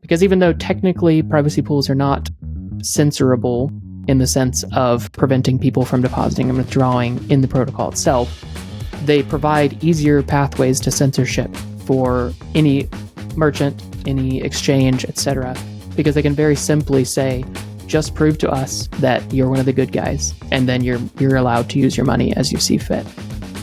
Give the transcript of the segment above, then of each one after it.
Because even though technically privacy pools are not censorable in the sense of preventing people from depositing and withdrawing in the protocol itself, they provide easier pathways to censorship for any merchant, any exchange, etc. Because they can very simply say, just prove to us that you're one of the good guys, and then you're allowed to use your money as you see fit.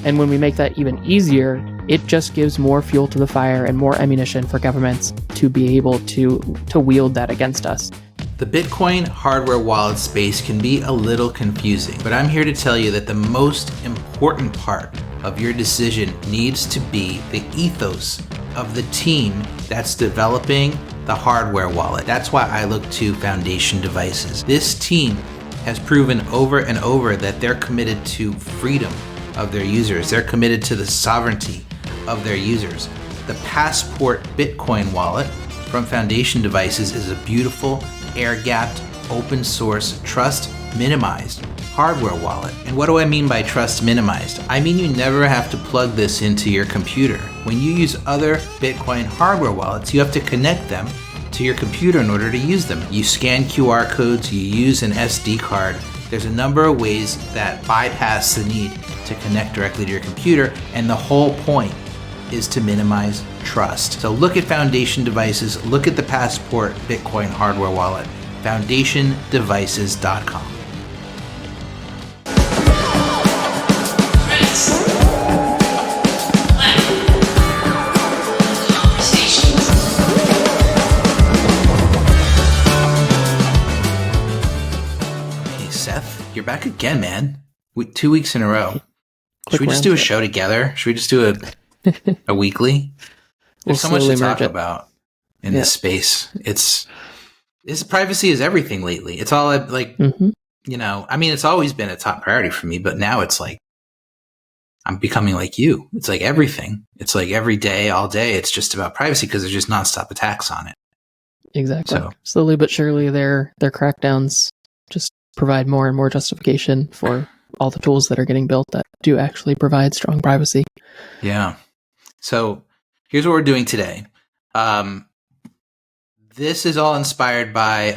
And when we make that even easier, it just gives more fuel to the fire and more ammunition for governments to be able to wield that against us. The Bitcoin hardware wallet space can be a little confusing, but I'm here to tell you that the most important part of your decision needs to be the ethos of the team that's developing the hardware wallet. That's why I look to Foundation Devices. This team has proven over and over that they're committed to freedom of their users. They're committed to the sovereignty of their users. The Passport Bitcoin wallet from Foundation Devices is a beautiful, air-gapped, open source, trust minimized hardware wallet. And what do I mean by trust minimized? I mean you never have to plug this into your computer. When you use other Bitcoin hardware wallets, you have to connect them to your computer in order to use them. You scan QR codes, you use an SD card. There's a number of ways that bypass the need to connect directly to your computer, and the whole point is to minimize trust. So look at Foundation Devices, look at the Passport Bitcoin hardware wallet, foundationdevices.com. Hey Seth, you're back again, man. 2 weeks in a row. Should we just do a show together? Should we just do a weekly? There's so much to talk about in this space. It's privacy is everything lately. It's all like, you know, I mean, it's always been a top priority for me, but now it's like, I'm becoming like you. It's like everything. It's like every day, all day, it's just about privacy because there's just nonstop attacks on it. Exactly. So, slowly but surely, their crackdowns just provide more and more justification for all the tools that are getting built that do actually provide strong privacy. Yeah. So here's what we're doing today. This is all inspired by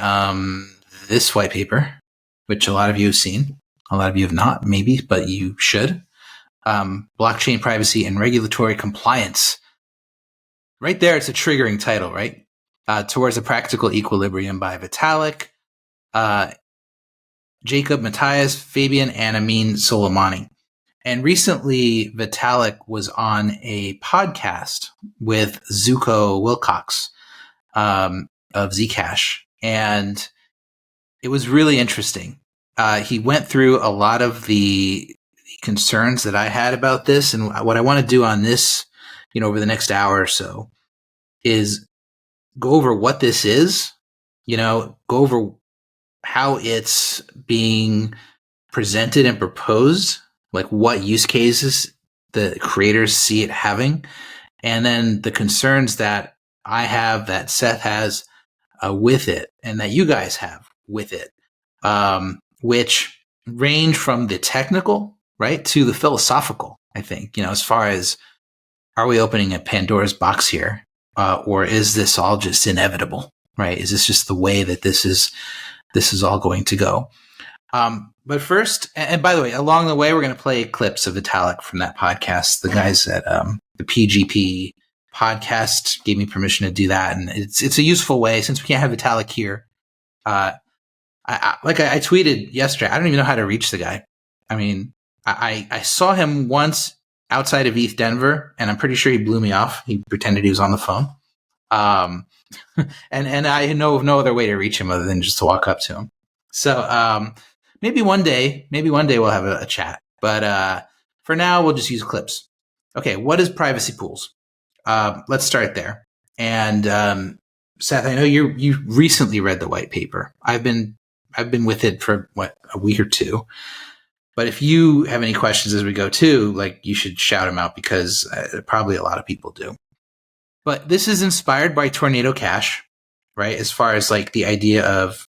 this white paper, which a lot of you have seen. A lot of you have not, maybe, but you should. Blockchain Privacy and Regulatory Compliance. Right there, it's a triggering title, right? Towards a Practical Equilibrium by Vitalik, Jacob Matthias, Fabian, and Amin Soleimani. And recently, Vitalik was on a podcast with Zuko Wilcox of Zcash, and it was really interesting. He went through a lot of the concerns that I had about this, and what I want to do on this, over the next hour or so, is go over what this is, go over how it's being presented and proposed, like what use cases the creators see it having, and then the concerns that I have, that Seth has with it, and that you guys have with it, which range from the technical, right, to the philosophical, I think, as far as, are we opening a Pandora's box here? Or is this all just inevitable, right? Is this just the way that this is all going to go? But first, and by the way, along the way, we're going to play clips of Vitalik from that podcast. The guys at the PGP podcast gave me permission to do that, and it's a useful way since we can't have Vitalik here. I tweeted yesterday, I don't even know how to reach the guy. I mean, I saw him once outside of ETH Denver, and I'm pretty sure he blew me off. He pretended he was on the phone. And I know of no other way to reach him other than just to walk up to him. So maybe one day we'll have a chat. But for now, we'll just use clips. Okay, what is privacy pools? Let's start there. And Seth, I know you recently read the white paper. I've been with it for a week or two. But if you have any questions as we go too, you should shout them out, because probably a lot of people do. But this is inspired by Tornado Cash, right? As far as the idea of,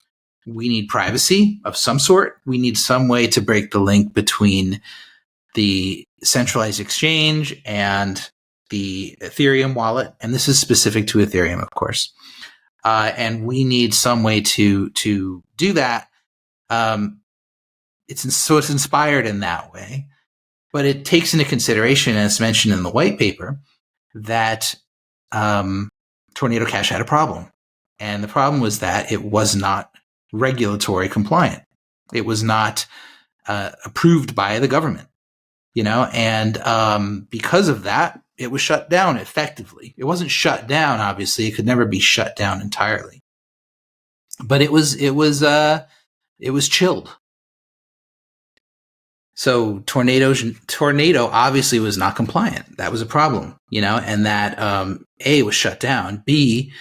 we need privacy of some sort. We need some way to break the link between the centralized exchange and the Ethereum wallet. And this is specific to Ethereum, of course. and we need some way to do that. It's inspired in that way, but it takes into consideration, as mentioned in the white paper, that Tornado Cash had a problem, and the problem was that it was not regulatory compliant. It was not approved by the government, and because of that, it was shut down effectively. It wasn't shut down, obviously. It could never be shut down entirely, but it was chilled. So Tornado obviously was not compliant. That was a problem, and that A, was shut down. B,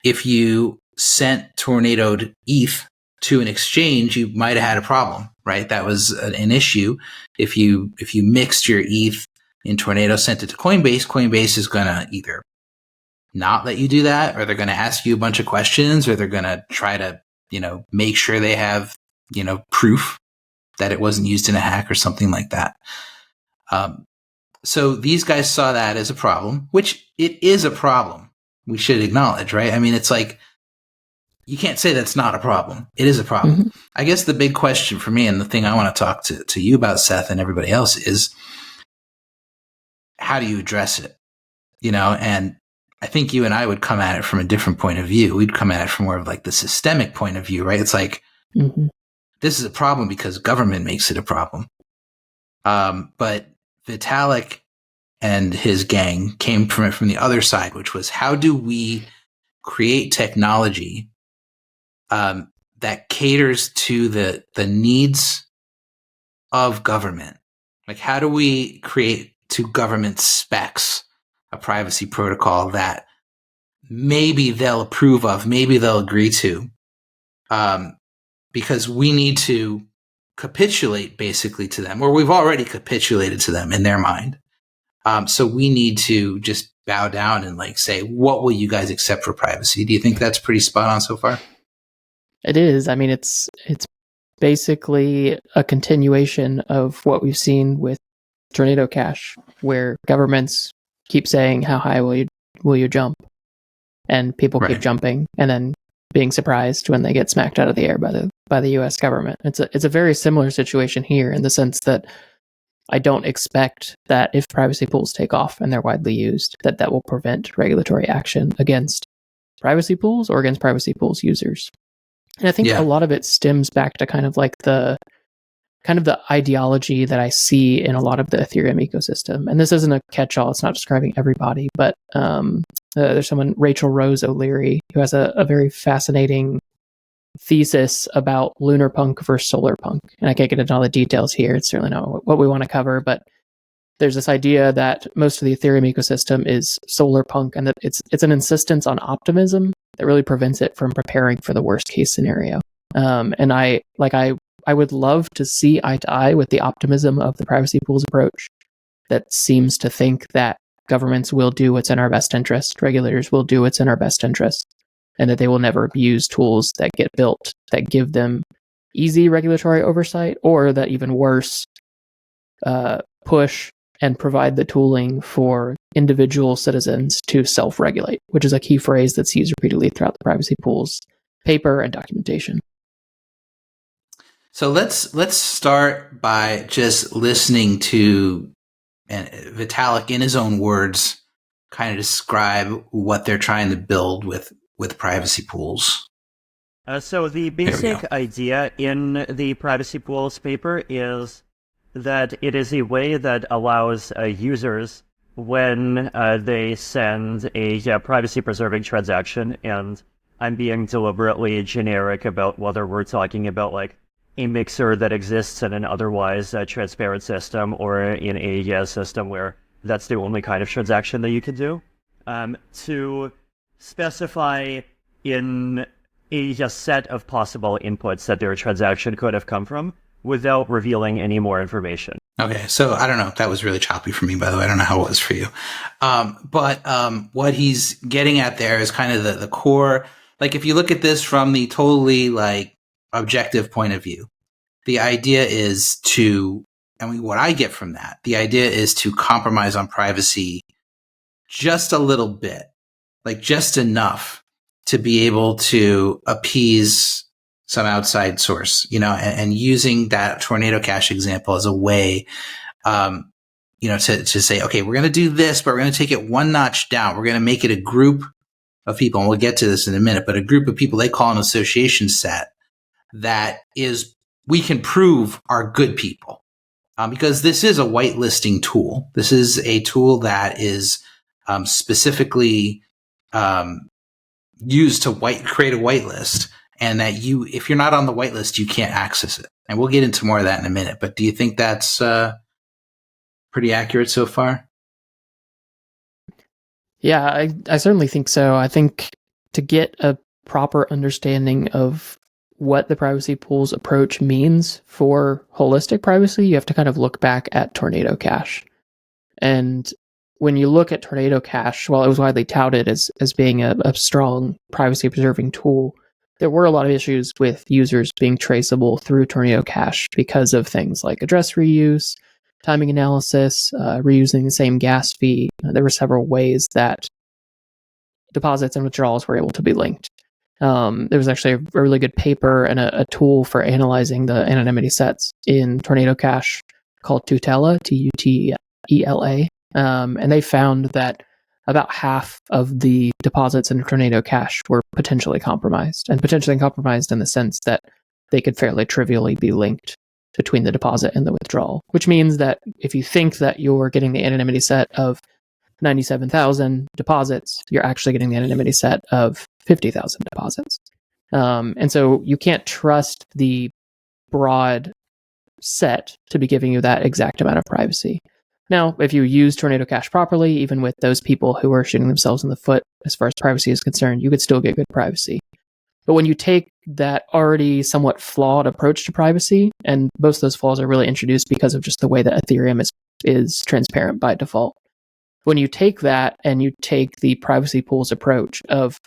if you sent Tornado ETH to an exchange, you might have had a problem, right? That was an issue. If you mixed your ETH in Tornado, sent it to Coinbase is going to either not let you do that, or they're going to ask you a bunch of questions, or they're going to try to, make sure they have, proof that it wasn't used in a hack or something like that. So these guys saw that as a problem, which it is a problem. We should acknowledge, right? I mean, it's like, you can't say that's not a problem. It is a problem. Mm-hmm. I guess the big question for me, and the thing I want to talk to you about, Seth, and everybody else, is how do you address it? And I think you and I would come at it from a different point of view. We'd come at it from more of like the systemic point of view, right? It's like, this is a problem because government makes it a problem. But Vitalik and his gang came from it from the other side, which was, how do we create technology that caters to the needs of government? Like, how do we create to government specs a privacy protocol that maybe they'll approve of, maybe they'll agree to? Because we need to capitulate basically to them, or we've already capitulated to them in their mind. So we need to just bow down and say, what will you guys accept for privacy? Do you think that's pretty spot on so far? It is. I mean, it's basically a continuation of what we've seen with Tornado Cash, where governments keep saying, how high will you jump? And people keep jumping, and then being surprised when they get smacked out of the air by the US government. It's a very similar situation here, in the sense that I don't expect that if privacy pools take off and they're widely used, that will prevent regulatory action against privacy pools or against privacy pools users. And I think a lot of it stems back to kind of the ideology that I see in a lot of the Ethereum ecosystem. And this isn't a catch-all, it's not describing everybody, but there's someone, Rachel Rose O'Leary, who has a very fascinating thesis about lunar punk versus solar punk. And I can't get into all the details here. It's certainly not what we want to cover, but there's this idea that most of the Ethereum ecosystem is solar punk, and that it's an insistence on optimism that really prevents it from preparing for the worst case scenario. And I would love to see eye to eye with the optimism of the privacy pools approach that seems to think that governments will do what's in our best interest, regulators will do what's in our best interest, and that they will never abuse tools that get built that give them easy regulatory oversight, or that, even worse, push and provide the tooling for individual citizens to self-regulate, which is a key phrase that's used repeatedly throughout the privacy pools paper and documentation. So let's start by just listening to Vitalik, in his own words, kind of describe what they're trying to build with privacy pools. So the basic idea in the privacy pools paper is that it is a way that allows users, when they send a privacy-preserving transaction, and I'm being deliberately generic about whether we're talking about a mixer that exists in an otherwise transparent system, or in a system where that's the only kind of transaction that you can do, to specify in a set of possible inputs that their transaction could have come from, without revealing any more information. Okay, so I don't know. That was really choppy for me, by the way. I don't know how it was for you. But what he's getting at there is kind of the core. If you look at this from the totally objective point of view, the idea is what I get from that, the idea is to compromise on privacy just a little bit, just enough to be able to appease some outside source, and using that Tornado Cash example as a way, to say, okay, we're going to do this, but we're going to take it one notch down. We're going to make it a group of people, and we'll get to this in a minute, but a group of people they call an association set that is, we can prove are good people. Because this is a whitelisting tool. This is a tool that is specifically used to create a whitelist, and that if you're not on the whitelist, you can't access it. And we'll get into more of that in a minute. But do you think that's pretty accurate so far? Yeah, I certainly think so. I think to get a proper understanding of what the privacy pools approach means for holistic privacy, you have to kind of look back at Tornado Cash. And when you look at Tornado Cash, while it was widely touted as being a strong privacy preserving tool, there were a lot of issues with users being traceable through Tornado Cash because of things like address reuse, timing analysis, reusing the same gas fee. There were several ways that deposits and withdrawals were able to be linked. There was actually a really good paper and a tool for analyzing the anonymity sets in Tornado Cash called Tutela, Tutela. And they found that about half of the deposits in Tornado Cash were potentially compromised in the sense that they could fairly trivially be linked between the deposit and the withdrawal, which means that if you think that you're getting the anonymity set of 97,000 deposits, you're actually getting the anonymity set of 50,000 deposits. And so you can't trust the broad set to be giving you that exact amount of privacy. Now, if you use Tornado Cash properly, even with those people who are shooting themselves in the foot as far as privacy is concerned, you could still get good privacy. But when you take that already somewhat flawed approach to privacy, and most of those flaws are really introduced because of just the way that Ethereum is transparent by default. When you take that and you take the privacy pools approach of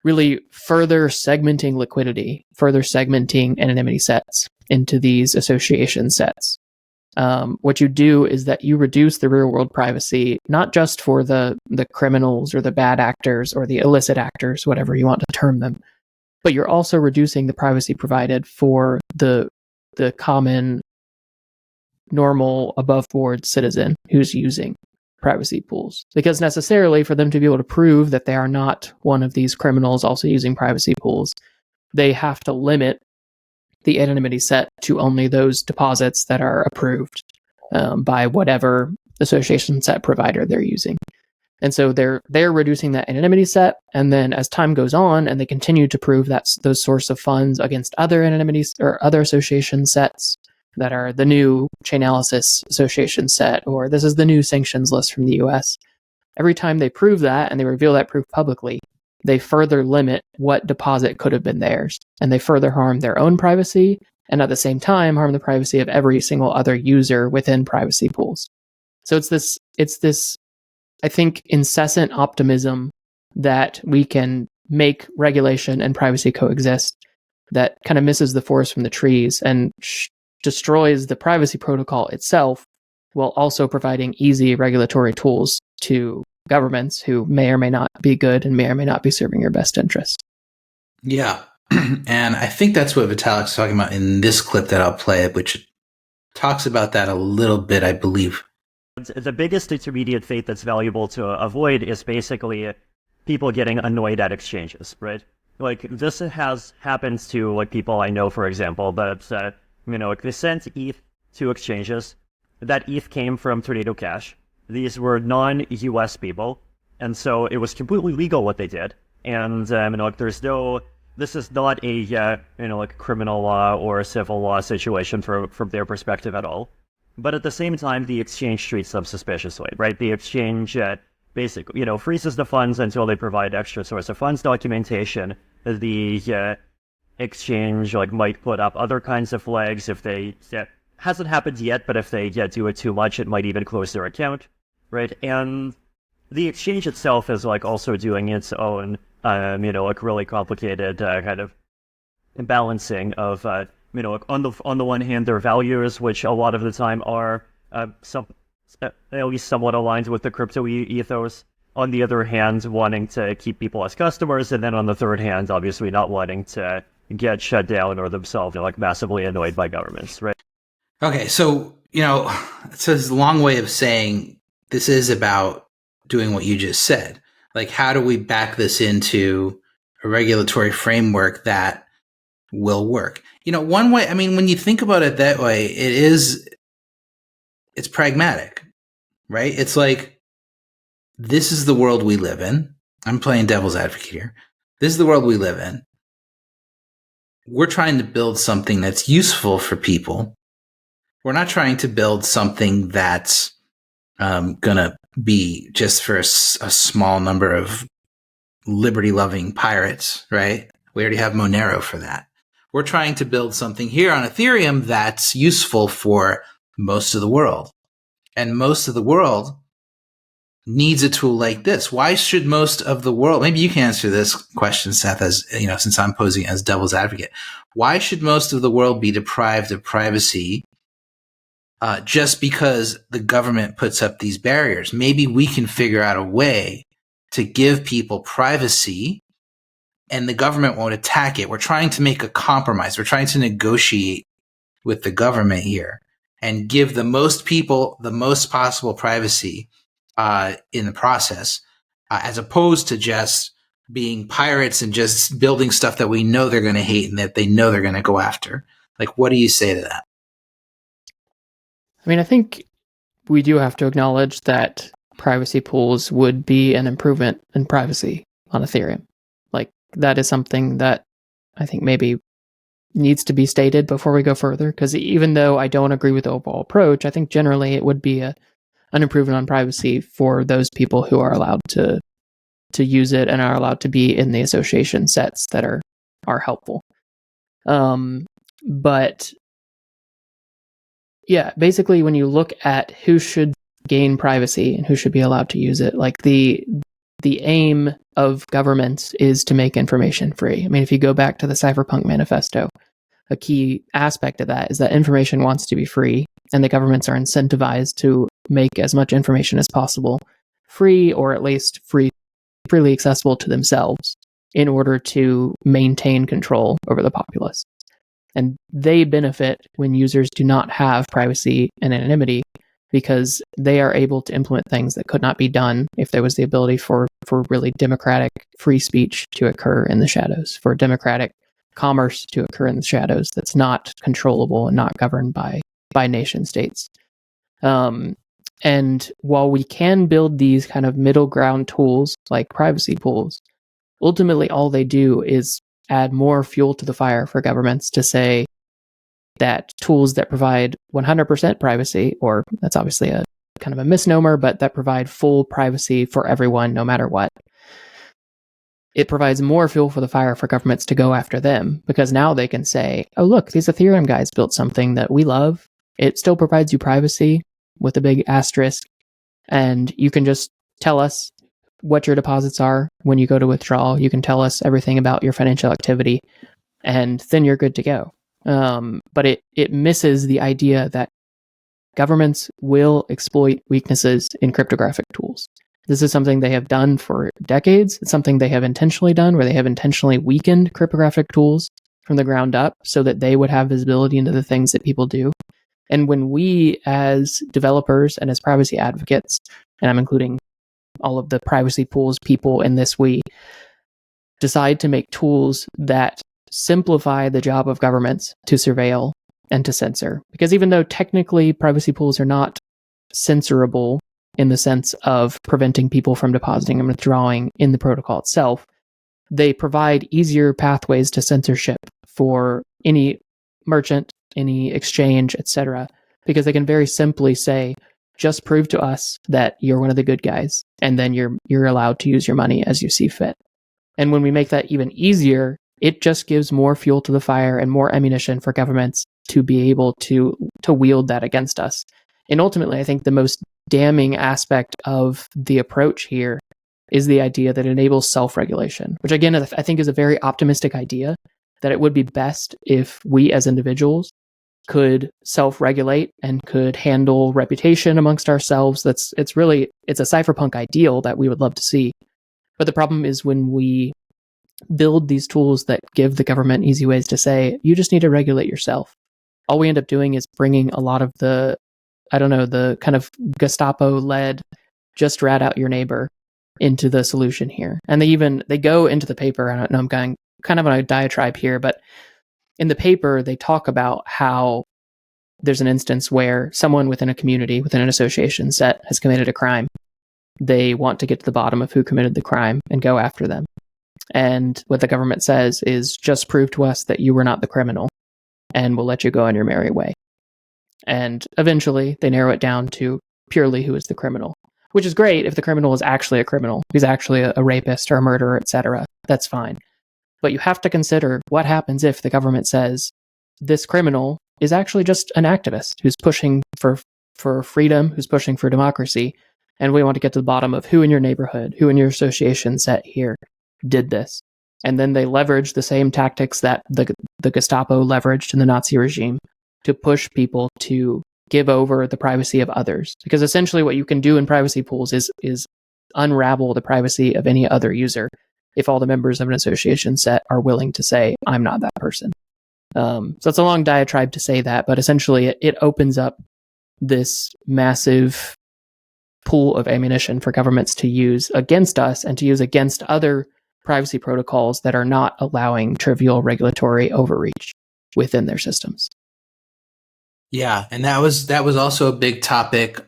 really further segmenting liquidity, further segmenting anonymity sets into these association sets, what you do is that you reduce the real world privacy, not just for the criminals or the bad actors or the illicit actors, whatever you want to term them, but you're also reducing the privacy provided for the common, normal, above board citizen who's using privacy pools. Because necessarily for them to be able to prove that they are not one of these criminals also using privacy pools, they have to limit the anonymity set to only those deposits that are approved by whatever association set provider they're using. And so they're reducing that anonymity set, and then as time goes on and they continue to prove that those source of funds against other anonymities or other association sets that are the new Chainalysis association set, or this is the new sanctions list from the US, every time they prove that and they reveal that proof publicly, they further limit what deposit could have been theirs, and they further harm their own privacy, and at the same time harm the privacy of every single other user within privacy pools. So it's this, I think, incessant optimism that we can make regulation and privacy coexist that kind of misses the forest from the trees and destroys the privacy protocol itself, while also providing easy regulatory tools to governments who may or may not be good and may or may not be serving your best interest. Yeah. And I think that's what Vitalik's talking about in this clip that I'll play, which talks about that a little bit, I believe. The biggest intermediate fate that's valuable to avoid is basically people getting annoyed at exchanges, right? Like, this has happened to, like, people I know, for example, that, like, they sent ETH to exchanges. That ETH came from Tornado Cash. These were non-US people, and so it was completely legal what they did. And, like, this is not a, like, criminal law or a civil law situation from their perspective at all. But at the same time, the exchange treats them suspiciously, right? The exchange basically, freezes the funds until they provide extra source of funds documentation. The exchange might put up other kinds of flags if they hasn't happened yet, but if they do it too much, it might even close their account, right? And the exchange itself is also doing its own, really complicated kind of balancing of, on the one hand, their values, which a lot of the time are at least somewhat aligned with the crypto ethos, on the other hand, wanting to keep people as customers, and then on the third hand, obviously not wanting to get shut down or themselves like massively annoyed by governments, right? Okay, so, it's a long way of saying this is about doing what you just said. Like, how do we back this into a regulatory framework that will work? One way, I mean, when you think about it that way, it's pragmatic, right? It's like, this is the world we live in. I'm playing devil's advocate here. This is the world we live in. We're trying to build something that's useful for people. We're not trying to build something that's going to be just for a small number of liberty-loving pirates, right? We already have Monero for that. We're trying to build something here on Ethereum that's useful for most of the world. And most of the world needs a tool like this. Why should most of the world, maybe you can answer this question, Seth, as since I'm posing as devil's advocate. Why should most of the world be deprived of privacy just because the government puts up these barriers? Maybe we can figure out a way to give people privacy and the government won't attack it. We're trying to make a compromise. We're trying to negotiate with the government here and give the most people the most possible privacy in the process, as opposed to just being pirates and just building stuff that we know they're going to hate and that they know they're going to go after. Like, what do you say to that? I mean, I think we do have to acknowledge that privacy pools would be an improvement in privacy on Ethereum. Like, that is something that I think maybe needs to be stated before we go further, because even though I don't agree with the overall approach, I think generally it would be an improvement on privacy for those people who are allowed to use it and are allowed to be in the association sets that are helpful. But yeah, basically when you look at who should gain privacy and who should be allowed to use it, like the aim of governments is to make information free. I mean, if you go back to the Cypherpunk Manifesto, a key aspect of that is that information wants to be free, and the governments are incentivized to make as much information as possible free, or at least freely accessible to themselves, in order to maintain control over the populace. And they benefit when users do not have privacy and anonymity, because they are able to implement things that could not be done if there was the ability for really democratic free speech to occur in the shadows, for democratic commerce to occur in the shadows that's not controllable and not governed by nation states. And while we can build these kind of middle ground tools like privacy pools, ultimately all they do is add more fuel to the fire for governments to say that tools that provide 100% privacy, or that's obviously a kind of a misnomer, but that provide full privacy for everyone no matter what, it provides more fuel for the fire for governments to go after them, because now they can say, oh, look, these Ethereum guys built something that we love. It still provides you privacy with a big asterisk, and you can just tell us what your deposits are when you go to withdraw. You can tell us everything about your financial activity, and then you're good to go. But it misses the idea that governments will exploit weaknesses in cryptographic tools. This is something they have done for decades. It's something they have intentionally done, where they have intentionally weakened cryptographic tools from the ground up so that they would have visibility into the things that people do. And when we, as developers and as privacy advocates, and I'm including all of the privacy pools people in this, we decide to make tools that simplify the job of governments to surveil and to censor. Because even though technically privacy pools are not censorable in the sense of preventing people from depositing and withdrawing in the protocol itself, they provide easier pathways to censorship for any merchant, any exchange, etc. Because they can very simply say, just prove to us that you're one of the good guys, and then you're allowed to use your money as you see fit. And when we make that even easier, it just gives more fuel to the fire and more ammunition for governments to be able to wield that against us. And ultimately, I think the most damning aspect of the approach here is the idea that it enables self-regulation, which again, I think is a very optimistic idea, that it would be best if we as individuals could self-regulate and could handle reputation amongst ourselves. It's a cypherpunk ideal that we would love to see. But the problem is when we build these tools that give the government easy ways to say, you just need to regulate yourself. All we end up doing is bringing a lot of the kind of Gestapo-led, just rat out your neighbor into the solution here. And they go into the paper, I don't know, I'm going kind of on a diatribe here, but in the paper, they talk about how there's an instance where someone within a community, within an association set, has committed a crime. They want to get to the bottom of who committed the crime and go after them. And what the government says is, just prove to us that you were not the criminal, and we'll let you go on your merry way. And eventually, they narrow it down to purely who is the criminal, which is great if the criminal is actually a criminal, he's actually a rapist or a murderer, etc. That's fine. But you have to consider what happens if the government says this criminal is actually just an activist who's pushing for freedom, who's pushing for democracy, and we want to get to the bottom of who in your neighborhood, who in your association set here did this. And then they leverage the same tactics that the Gestapo leveraged in the Nazi regime to push people to give over the privacy of others. Because essentially what you can do in privacy pools is unravel the privacy of any other user if all the members of an association set are willing to say, I'm not that person. So it's a long diatribe to say that, but essentially it opens up this massive pool of ammunition for governments to use against us and to use against other privacy protocols that are not allowing trivial regulatory overreach within their systems. Yeah, and that was also a big topic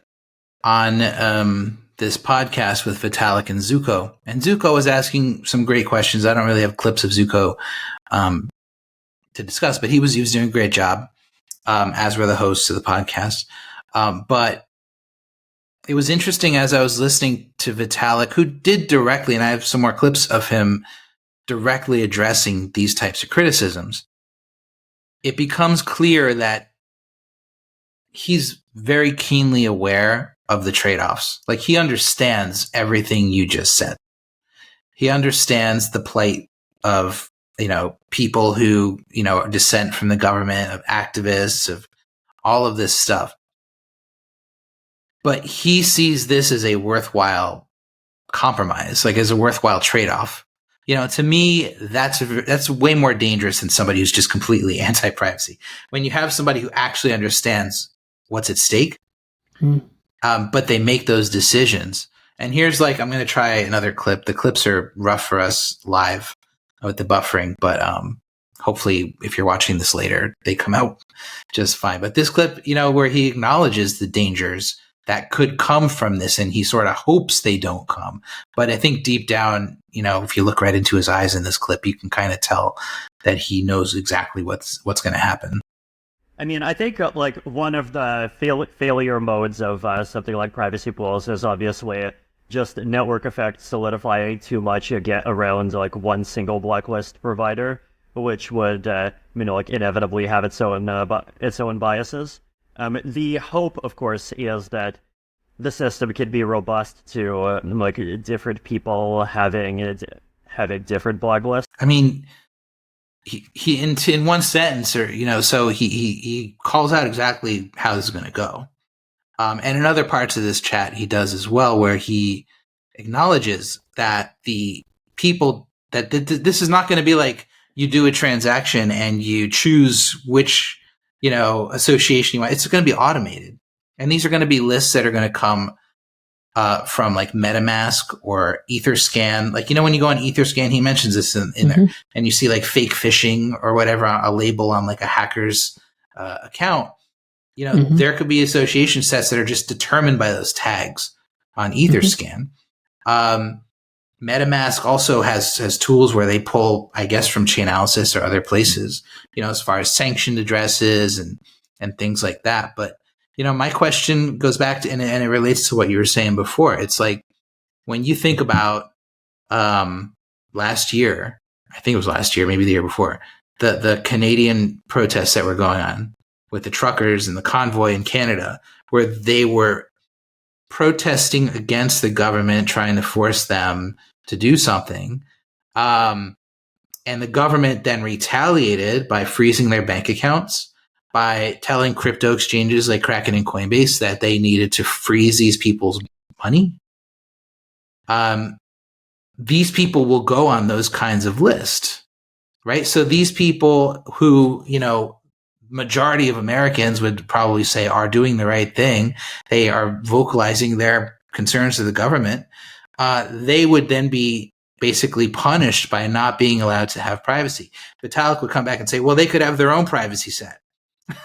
on this podcast with Vitalik and Zuko. And Zuko was asking some great questions. I don't really have clips of Zuko to discuss, but he was doing a great job, as were the hosts of the podcast. But it was interesting as I was listening to Vitalik, who did directly, and I have some more clips of him directly addressing these types of criticisms. It becomes clear that he's very keenly aware of the trade-offs. Like, he understands everything you just said. He understands the plight of, people who, dissent from the government, of activists, of all of this stuff. But he sees this as a worthwhile compromise, like as a worthwhile trade-off. To me, that's way more dangerous than somebody who's just completely anti-privacy. When you have somebody who actually understands what's at stake, but they make those decisions. And here's I'm going to try another clip. The clips are rough for us live with the buffering, but hopefully if you're watching this later, they come out just fine. But this clip, where he acknowledges the dangers that could come from this, and he sort of hopes they don't come. But I think deep down, if you look right into his eyes in this clip, you can kind of tell that he knows exactly what's going to happen. I mean, I think one of the failure modes of something like privacy pools is obviously just network effect solidifying too much around one single blacklist provider, which would inevitably have its own biases. The hope, of course, is that the system can be robust to different people having different blacklists. I mean, he in one sentence, or so he calls out exactly how this is going to go. And in other parts of this chat, he does as well, where he acknowledges that the people that this is not going to be like you do a transaction and you choose which association you want. It's going to be automated, and these are going to be lists that are going to come from MetaMask or Etherscan. When you go on Etherscan, he mentions this in there, and you see fake phishing or whatever, a label on a hacker's account. There could be association sets that are just determined by those tags on Etherscan. MetaMask also has tools where they pull, I guess, from Chainalysis or other places, as far as sanctioned addresses and things like that. But, my question goes back to, and it relates to what you were saying before. It's when you think about last year, I think it was last year, maybe the year before, the Canadian protests that were going on with the truckers and the convoy in Canada, where they were protesting against the government, trying to force them to do something. And the government then retaliated by freezing their bank accounts, by telling crypto exchanges like Kraken and Coinbase that they needed to freeze these people's money, these people will go on those kinds of lists, right? So these people who, majority of Americans would probably say are doing the right thing, they are vocalizing their concerns to the government, they would then be basically punished by not being allowed to have privacy. Vitalik would come back and say, well, they could have their own privacy set.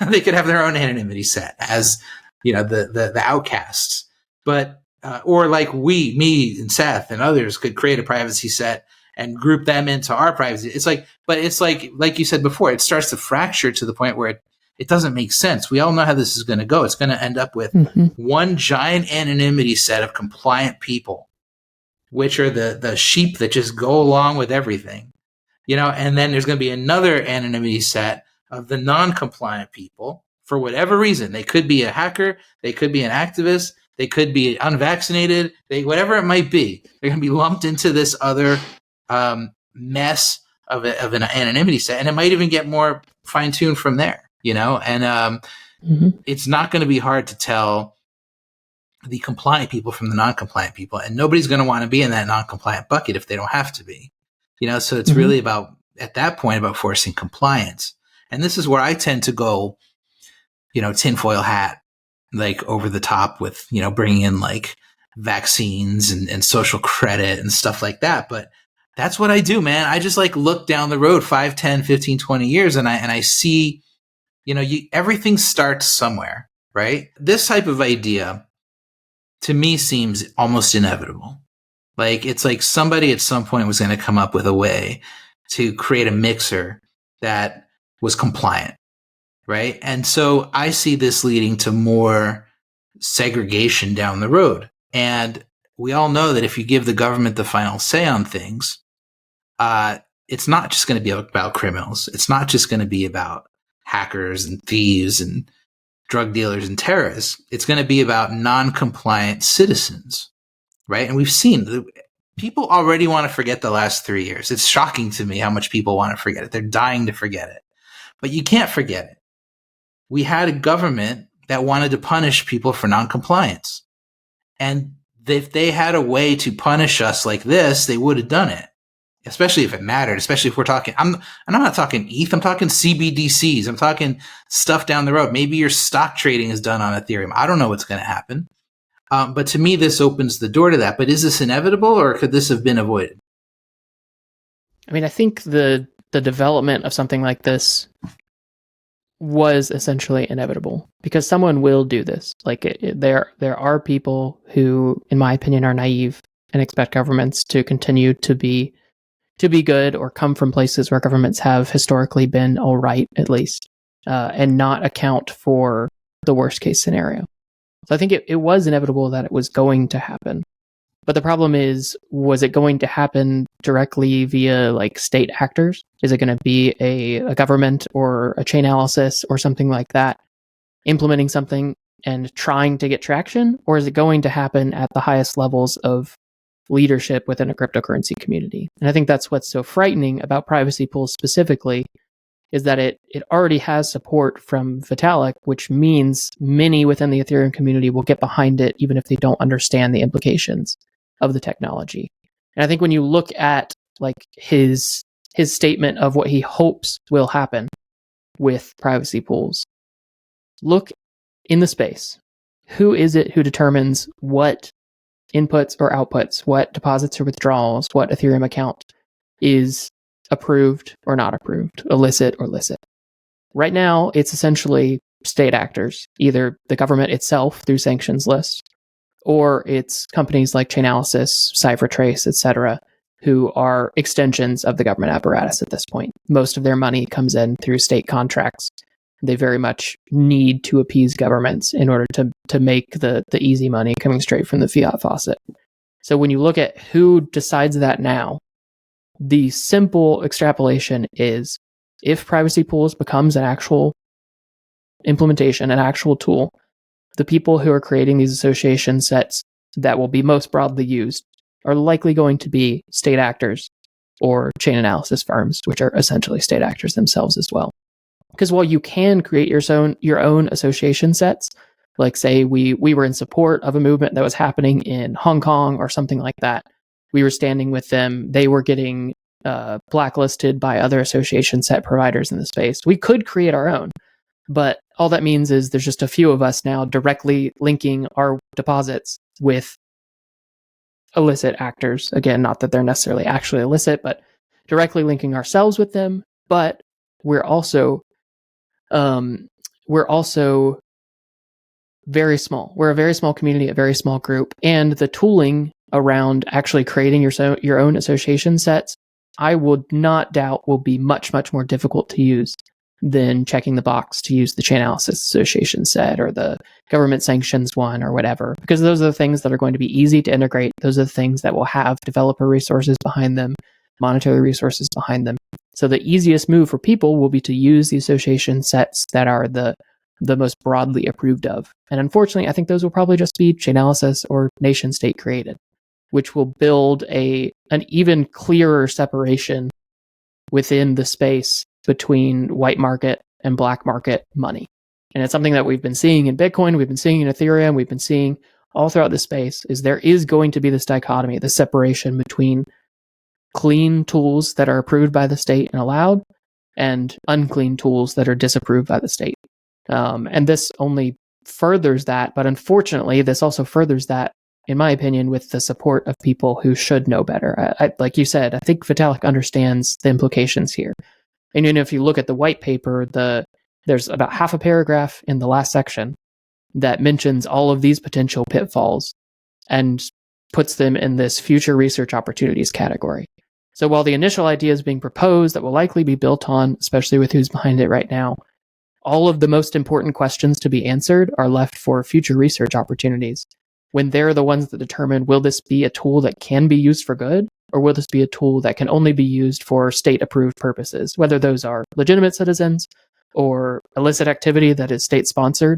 They could have their own anonymity set as, the outcasts. But, or like me and Seth and others could create a privacy set and group them into our privacy. It's like you said before, it starts to fracture to the point where it doesn't make sense. We all know how this is going to go. It's going to end up with one giant anonymity set of compliant people, which are the sheep that just go along with everything, and then there's going to be another anonymity set of the non-compliant people for whatever reason. They could be a hacker, they could be an activist, they could be unvaccinated, whatever it might be. They're going to be lumped into this other mess of an anonymity set, and it might even get more fine-tuned from there, and it's not going to be hard to tell the compliant people from the non-compliant people, and nobody's going to want to be in that non-compliant bucket if they don't have to be, so it's really about, at that point, about forcing compliance. And this is where I tend to go, tinfoil hat, like over the top with, bringing in like vaccines and social credit and stuff like that. But that's what I do, man. I just like look down the road 5, 10, 15, 20 years and I see, everything starts somewhere, right? This type of idea to me seems almost inevitable. Like it's like somebody at some point was going to come up with a way to create a mixer that was compliant, right? And so I see this leading to more segregation down the road. And we all know that if you give the government the final say on things, it's not just going to be about criminals. It's not just going to be about hackers and thieves and drug dealers and terrorists. It's going to be about non-compliant citizens, right? And we've seen people already want to forget the last 3 years. It's shocking to me how much people want to forget it. They're dying to forget it. But you can't forget it. We had a government that wanted to punish people for noncompliance. And if they had a way to punish us like this, they would have done it. Especially if it mattered, especially if we're talking, I'm not talking ETH, I'm talking CBDCs, I'm talking stuff down the road. Maybe your stock trading is done on Ethereum. I don't know what's going to happen. But to me, this opens the door to that. But is this inevitable or could this have been avoided? I mean, I think the development of something like this was essentially inevitable because someone will do this. Like there are people who, in my opinion, are naive and expect governments to continue to be good or come from places where governments have historically been all right, at least, and not account for the worst case scenario. So I think it was inevitable that it was going to happen. But the problem is, was it going to happen directly via like state actors? Is it going to be a government or a chain analysis or something like that implementing something and trying to get traction? Or is it going to happen at the highest levels of leadership within a cryptocurrency community? And I think that's what's so frightening about privacy pools specifically, is that it already has support from Vitalik, which means many within the Ethereum community will get behind it even if they don't understand the implications of the technology. And I think when you look at like his statement of what he hopes will happen with privacy pools, look in the space. Who is it who determines what inputs or outputs, what deposits or withdrawals, what Ethereum account is approved or not approved, illicit or licit? Right now, it's essentially state actors, either the government itself through sanctions lists, or it's companies like Chainalysis, CipherTrace, etc., who are extensions of the government apparatus at this point. Most of their money comes in through state contracts. They very much need to appease governments in order to make the easy money coming straight from the fiat faucet. So when you look at who decides that now, the simple extrapolation is if privacy pools becomes an actual implementation, an actual tool, the people who are creating these association sets that will be most broadly used are likely going to be state actors or chain analysis firms, which are essentially state actors themselves as well. Because while you can create your own association sets, like say we were in support of a movement that was happening in Hong Kong or something like that, we were standing with them. They were getting blacklisted by other association set providers in the space. We could create our own, but all that means is there's just a few of us now directly linking our deposits with illicit actors. Again, not that they're necessarily actually illicit, but directly linking ourselves with them. But we're also very small. We're a very small community, a very small group, and the tooling around actually creating your own association sets, I would not doubt will be much, much more difficult to use than checking the box to use the Chainalysis Association set or the government sanctions one or whatever, because those are the things that are going to be easy to integrate. Those are the things that will have developer resources behind them, monetary resources behind them. So the easiest move for people will be to use the association sets that are the most broadly approved of. And unfortunately, I think those will probably just be Chainalysis or nation state created, which will build an even clearer separation within the space between white market and black market money. And it's something that we've been seeing in Bitcoin, we've been seeing in Ethereum, we've been seeing all throughout the space, is there is going to be this dichotomy, this separation between clean tools that are approved by the state and allowed, and unclean tools that are disapproved by the state. And this only furthers that, but unfortunately, this also furthers that, in my opinion, with the support of people who should know better. Like you said, I think Vitalik understands the implications here. And if you look at the white paper, there's about half a paragraph in the last section that mentions all of these potential pitfalls and puts them in this future research opportunities category. So while the initial idea is being proposed that will likely be built on, especially with who's behind it right now, all of the most important questions to be answered are left for future research opportunities, when they're the ones that determine, will this be a tool that can be used for good, or will this be a tool that can only be used for state-approved purposes, whether those are legitimate citizens or illicit activity that is state-sponsored,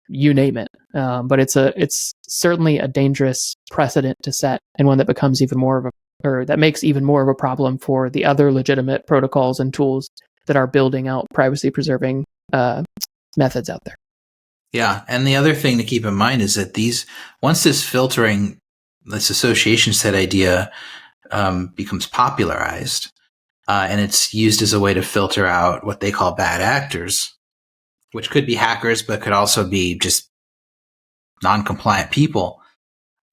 you name it. But it's certainly a dangerous precedent to set, and one that becomes even more of that makes even more of a problem for the other legitimate protocols and tools that are building out privacy-preserving methods out there. Yeah, and the other thing to keep in mind is that once this association set idea becomes popularized, and it's used as a way to filter out what they call bad actors, which could be hackers, but could also be just non-compliant people.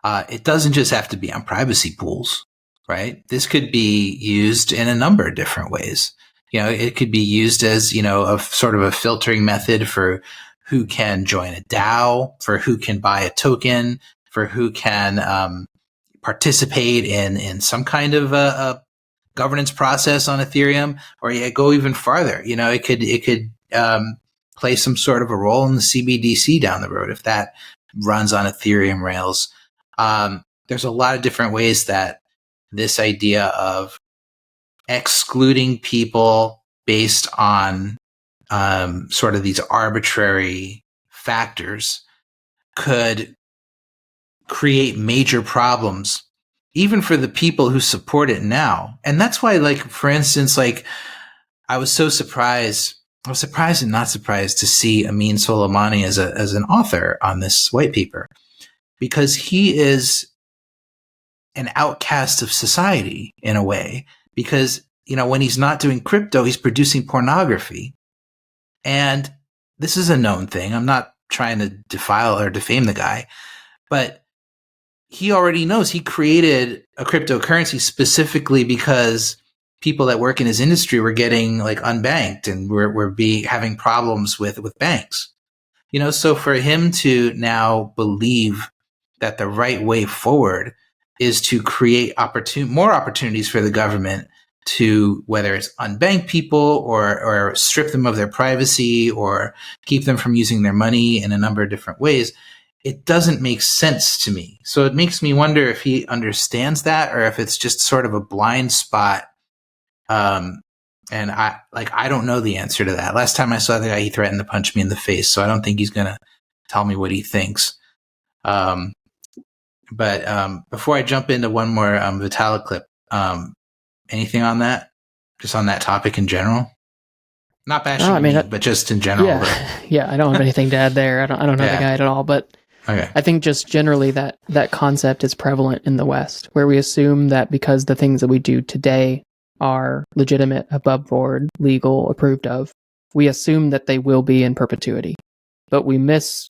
It doesn't just have to be on privacy pools, right? This could be used in a number of different ways. It could be used as, a sort of a filtering method for who can join a DAO, for who can buy a token, for who can participate in some kind of a governance process on Ethereum, or go even farther. It could play some sort of a role in the CBDC down the road if that runs on Ethereum rails. There's a lot of different ways that this idea of excluding people based on sort of these arbitrary factors could create major problems, even for the people who support it now. And that's why, for instance, I was so surprised. I was surprised and not surprised to see Amin Soleimani as an author on this white paper, because he is an outcast of society in a way, because, when he's not doing crypto, he's producing pornography. And this is a known thing. I'm not trying to defile or defame the guy, but he already knows he created a cryptocurrency specifically because people that work in his industry were getting unbanked and were having problems with banks. So for him to now believe that the right way forward is to create more opportunities for the government to, whether it's unbank people or strip them of their privacy or keep them from using their money in a number of different ways, it doesn't make sense to me. So it makes me wonder if he understands that, or if it's just sort of a blind spot. And I don't know the answer to that. Last time I saw the guy, he threatened to punch me in the face. So I don't think he's going to tell me what he thinks. But before I jump into one more Vitalik clip, anything on that? Just on that topic in general? Not bashing I mean, me, but just in general. Yeah, I don't have anything to add there. I don't know the guy at all, but Okay. I think just generally that concept is prevalent in the West, where we assume that because the things that we do today are legitimate, above board, legal, approved of, we assume that they will be in perpetuity. But we miss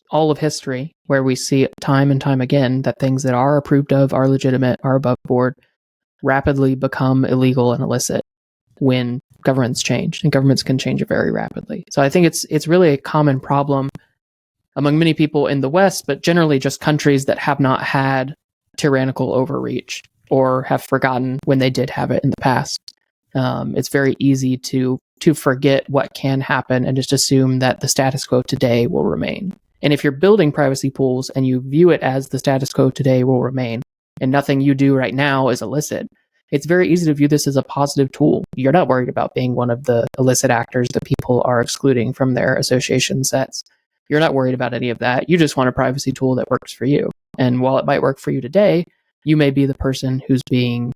all of history, where we see time and time again that things that are approved of, are legitimate, are above board, rapidly become illegal and illicit when governments change, and governments can change it very rapidly. So I think it's really a common problem among many people in the West, but generally just countries that have not had tyrannical overreach or have forgotten when they did have it in the past. It's very easy to forget what can happen and just assume that the status quo today will remain. And if you're building privacy pools and you view it as the status quo today will remain, and nothing you do right now is illicit, it's very easy to view this as a positive tool. You're not worried about being one of the illicit actors that people are excluding from their association sets. You're not worried about any of that. You just want a privacy tool that works for you. And while it might work for you today, you may be the person who's being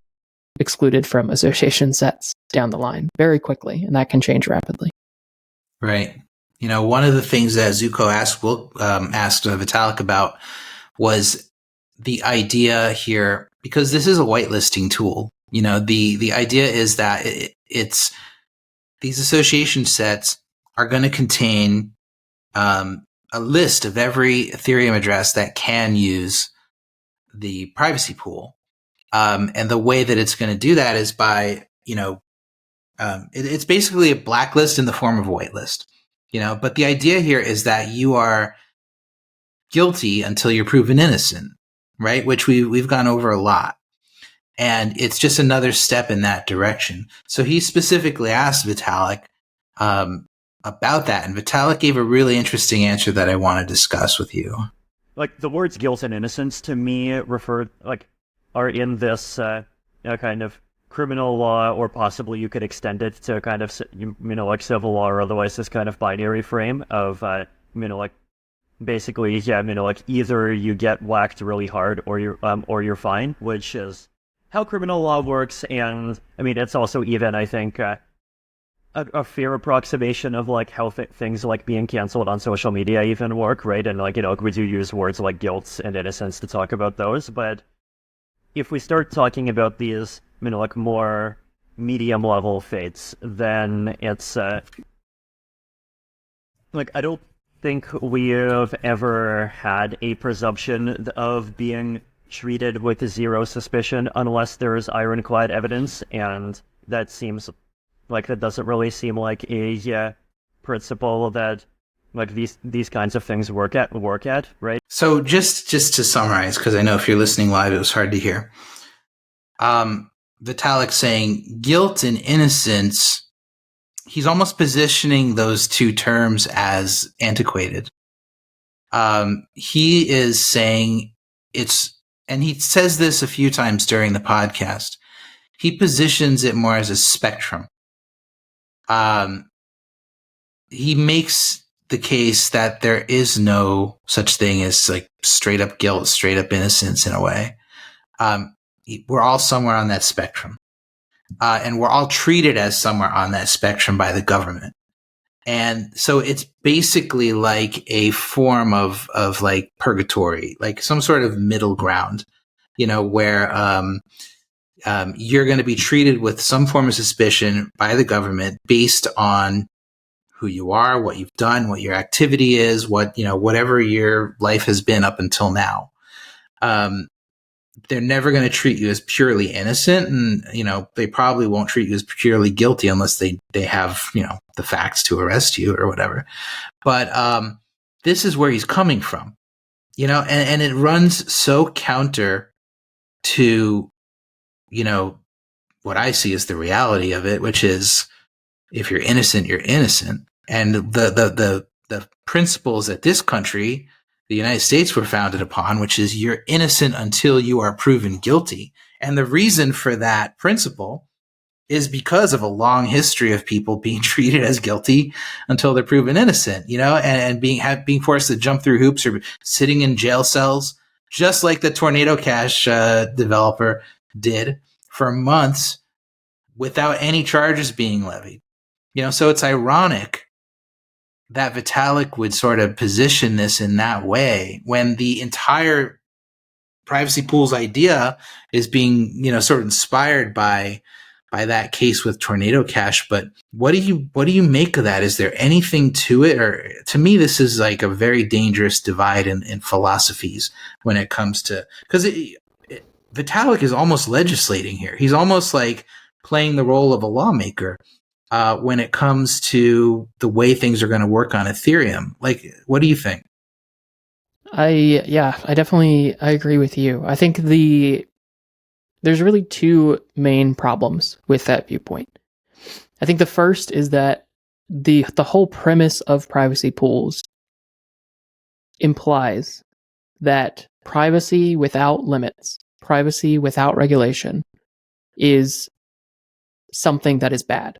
excluded from association sets down the line very quickly, and that can change rapidly. Right. One of the things that Zuko asked Vitalik about was the idea here, because this is a whitelisting tool. The idea is that it's these association sets are going to contain a list of every Ethereum address that can use the privacy pool. And the way that it's going to do that is by, it's basically a blacklist in the form of a whitelist. But the idea here is that you are guilty until you're proven innocent, right? Which we've gone over a lot. And it's just another step in that direction. So he specifically asked Vitalik about that. And Vitalik gave a really interesting answer that I want to discuss with you. Like, the words guilt and innocence to me are in this kind of criminal law, or possibly you could extend it to kind of, like civil law or otherwise, this kind of binary frame of, basically, like either you get whacked really hard or you're fine, which is how criminal law works. And I mean, it's also even, I think, a fair approximation of like how things like being canceled on social media even work, right? And like, we do use words like guilt and innocence to talk about those. But if we start talking about these, like more medium level fates, then it's like, I don't think we have ever had a presumption of being treated with zero suspicion unless there is ironclad evidence, and that seems like that doesn't really seem like a principle that like these kinds of things work at, right? So just to summarize, because I know if you're listening live, it was hard to hear. Vitalik saying guilt and innocence, he's almost positioning those two terms as antiquated. He is saying and he says this a few times during the podcast, he positions it more as a spectrum. He makes the case that there is no such thing as like straight up guilt, straight up innocence in a way. We're all somewhere on that spectrum. And we're all treated as somewhere on that spectrum by the government. And so it's basically like a form of like purgatory, like some sort of middle ground, where you're going to be treated with some form of suspicion by the government based on who you are, what you've done, what your activity is, whatever your life has been up until now. They're never going to treat you as purely innocent, and they probably won't treat you as purely guilty unless they have the facts to arrest you or whatever. But this is where he's coming from, and it runs so counter to what I see as the reality of it, which is if you're innocent, you're innocent, and the principles that this country, the United States, were founded upon, which is you're innocent until you are proven guilty. And the reason for that principle is because of a long history of people being treated as guilty until they're proven innocent, and being forced to jump through hoops or sitting in jail cells, just like the Tornado Cash developer did for months without any charges being levied. So it's ironic that Vitalik would sort of position this in that way when the entire privacy pools idea is being, sort of inspired by that case with Tornado Cash. But what do you make of that? Is there anything to it? Or to me, this is like a very dangerous divide in philosophies when it comes to, because Vitalik is almost legislating here. He's almost like playing the role of a lawmaker when it comes to the way things are going to work on Ethereum. Like, what do you think? I agree with you. I think there's really two main problems with that viewpoint. I think the first is that the whole premise of privacy pools implies that privacy without limits, privacy without regulation, is something that is bad.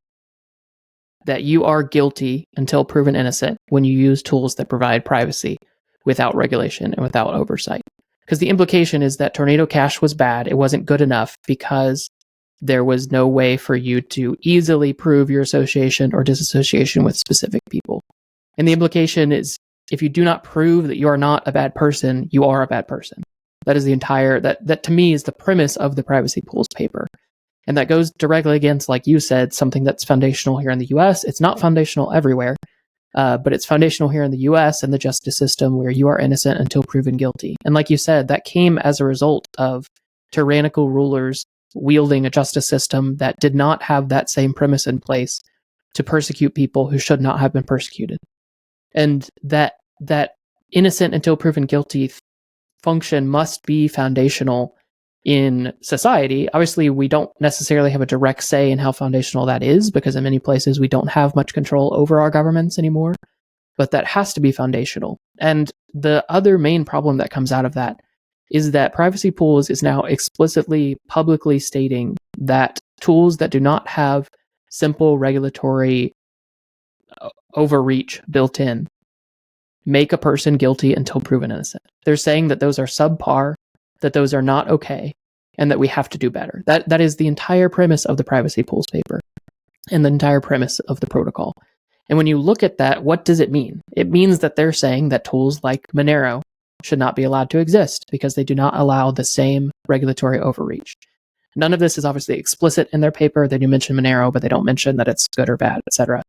That you are guilty until proven innocent when you use tools that provide privacy without regulation and without oversight. Because the implication is that Tornado Cash was bad. It wasn't good enough because there was no way for you to easily prove your association or disassociation with specific people. And the implication is if you do not prove that you are not a bad person, you are a bad person. That is the entire, that to me is the premise of the privacy pools paper. And that goes directly against, like you said, something that's foundational here in the US. It's not foundational everywhere, but it's foundational here in the US and the justice system where you are innocent until proven guilty. And like you said, that came as a result of tyrannical rulers wielding a justice system that did not have that same premise in place to persecute people who should not have been persecuted. And that innocent until proven guilty function must be foundational in society. Obviously, we don't necessarily have a direct say in how foundational that is, because in many places we don't have much control over our governments anymore, but that has to be foundational. And the other main problem that comes out of that is that privacy pools is now explicitly publicly stating that tools that do not have simple regulatory overreach built in make a person guilty until proven innocent. They're saying that those are subpar, that those are not okay, and that we have to do better. That is the entire premise of the privacy pools paper and the entire premise of the protocol. And when you look at that, what does it mean? It means that they're saying that tools like Monero should not be allowed to exist because they do not allow the same regulatory overreach. None of this is obviously explicit in their paper. They do mention Monero, but they don't mention that it's good or bad, etc.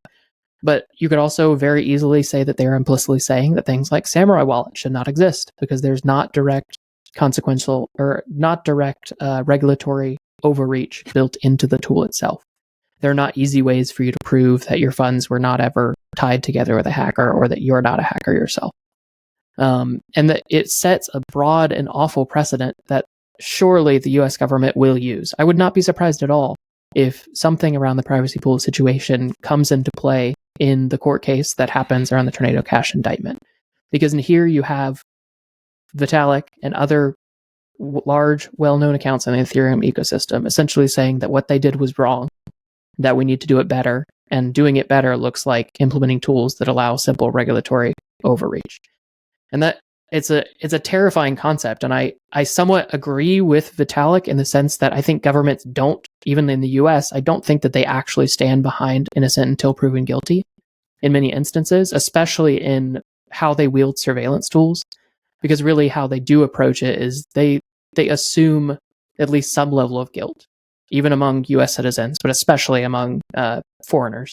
But you could also very easily say that they're implicitly saying that things like Samurai Wallet should not exist because there's not direct consequential or not direct regulatory overreach built into the tool itself. There are not easy ways for you to prove that your funds were not ever tied together with a hacker or that you're not a hacker yourself. And that it sets a broad and awful precedent that surely the US government will use. I would not be surprised at all if something around the privacy pool situation comes into play in the court case that happens around the Tornado Cash indictment. Because in here you have Vitalik and other large, well-known accounts in the Ethereum ecosystem essentially saying that what they did was wrong, that we need to do it better, and doing it better looks like implementing tools that allow simple regulatory overreach. And that it's a terrifying concept, and I somewhat agree with Vitalik in the sense that I think governments don't, even in the US, I don't think that they actually stand behind innocent until proven guilty in many instances, especially in how they wield surveillance tools. Because really how they do approach it is they assume at least some level of guilt, even among US citizens, but especially among foreigners.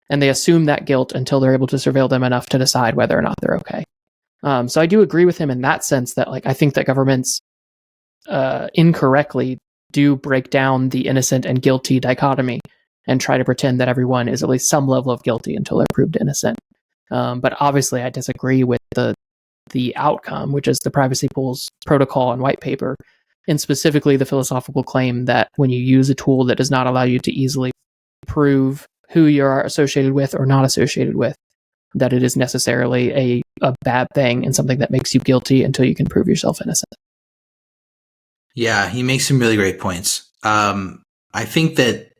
And they assume that guilt until they're able to surveil them enough to decide whether or not they're okay. So I do agree with him in that sense that I think that governments incorrectly do break down the innocent and guilty dichotomy and try to pretend that everyone is at least some level of guilty until they're proved innocent. But obviously I disagree with the outcome, which is the privacy pools protocol and white paper, and specifically the philosophical claim that when you use a tool that does not allow you to easily prove who you are associated with or not associated with, that it is necessarily a bad thing and something that makes you guilty until you can prove yourself innocent. Yeah, he makes some really great points. I think that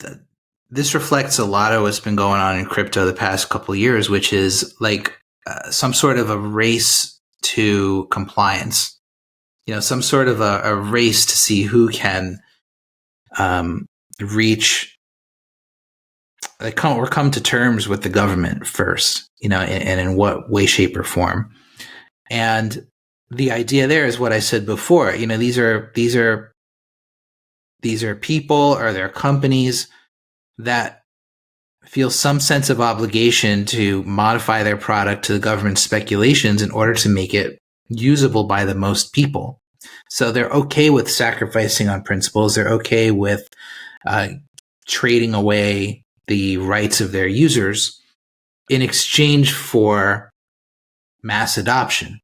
this reflects a lot of what's been going on in crypto the past couple of years, which is like some sort of a race to compliance, some sort of a race to see who can reach come to terms with the government first, and in what way, shape, or form. And the idea there is what I said before. These are people, or they're companies that feel some sense of obligation to modify their product to the government's speculations in order to make it usable by the most people. So they're okay with sacrificing on principles. They're okay with trading away the rights of their users in exchange for mass adoption.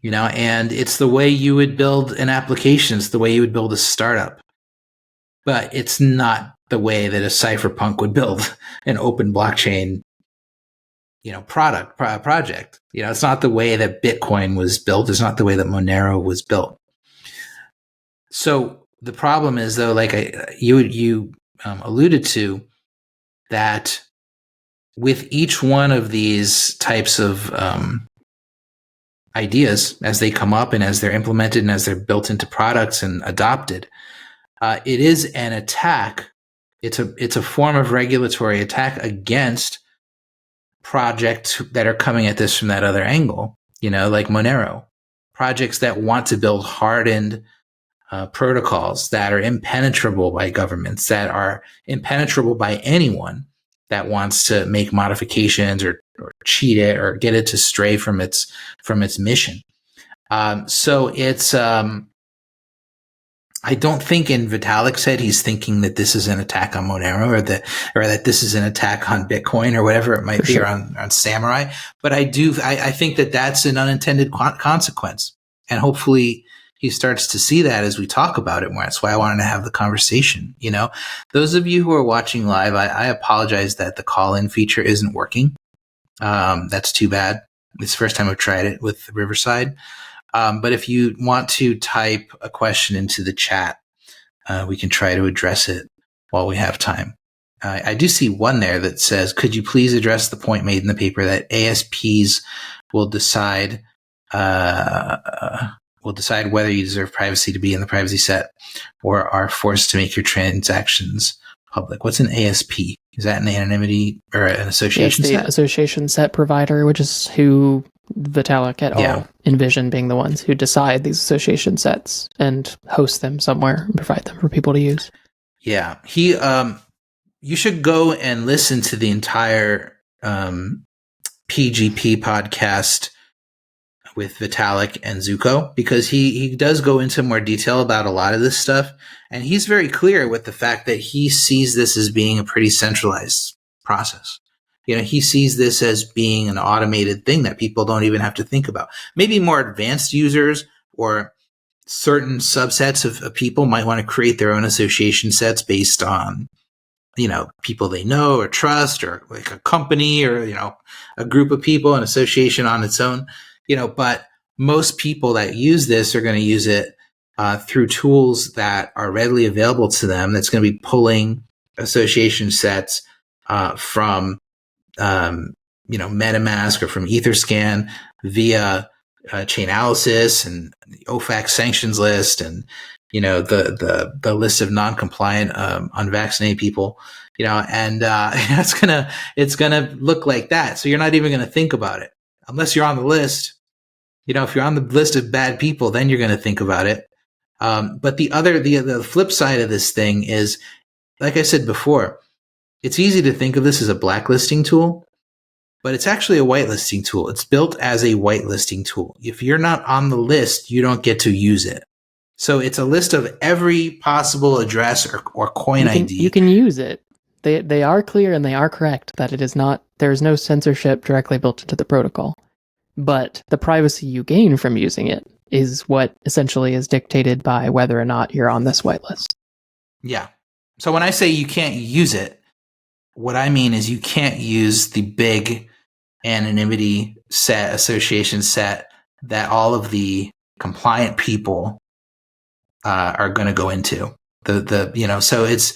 And it's the way you would build an application. It's the way you would build a startup. But it's not the way that a cypherpunk would build an open blockchain, project. It's not the way that Bitcoin was built. It's not the way that Monero was built. So the problem is, though, like you alluded to, that with each one of these types of ideas, as they come up and as they're implemented and as they're built into products and adopted, it is an attack. It's a form of regulatory attack against projects that are coming at this from that other angle, like Monero. Projects that want to build hardened protocols that are impenetrable by governments, that are impenetrable by anyone that wants to make modifications or cheat it or get it to stray from its mission. So it's I don't think, and Vitalik said he's thinking that this is an attack on Monero or that this is an attack on Bitcoin or whatever it might be, or on Samurai. But I think that that's an unintended consequence. And hopefully he starts to see that as we talk about it more. That's why I wanted to have the conversation. Those of you who are watching live, I apologize that the call-in feature isn't working. That's too bad. It's the first time I've tried it with Riverside. But if you want to type a question into the chat, we can try to address it while we have time. I do see one there that says, could you please address the point made in the paper that ASPs will decide whether you deserve privacy to be in the privacy set or are forced to make your transactions public? What's an ASP? Is that an anonymity or an association set? Association set provider, which is who Vitalik et al. Envision being the ones who decide these association sets and host them somewhere and provide them for people to use. Yeah. You should go and listen to the entire PGP podcast with Vitalik and Zuko, because he does go into more detail about a lot of this stuff. And he's very clear with the fact that he sees this as being a pretty centralized process. He sees this as being an automated thing that people don't even have to think about. Maybe more advanced users or certain subsets of people might want to create their own association sets based on, people they know or trust, or like a company or, a group of people, an association on its own, but most people that use this are going to use it through tools that are readily available to them. That's going to be pulling association sets from MetaMask or from Etherscan via Chainalysis and the OFAC sanctions list, and the list of non-compliant unvaccinated people. And it's gonna look like that. So you're not even gonna think about it unless you're on the list. If you're on the list of bad people, then you're gonna think about it. But the flip side of this thing is, like I said before, it's easy to think of this as a blacklisting tool, but it's actually a whitelisting tool. It's built as a whitelisting tool. If you're not on the list, you don't get to use it. So it's a list of every possible address or coin ID. You can use it. They are clear and they are correct that it is not. There is no censorship directly built into the protocol, but the privacy you gain from using it is what essentially is dictated by whether or not you're on this whitelist. Yeah. So when I say you can't use it, what I mean is you can't use the big anonymity set, association set that all of the compliant people are going to go into. So it's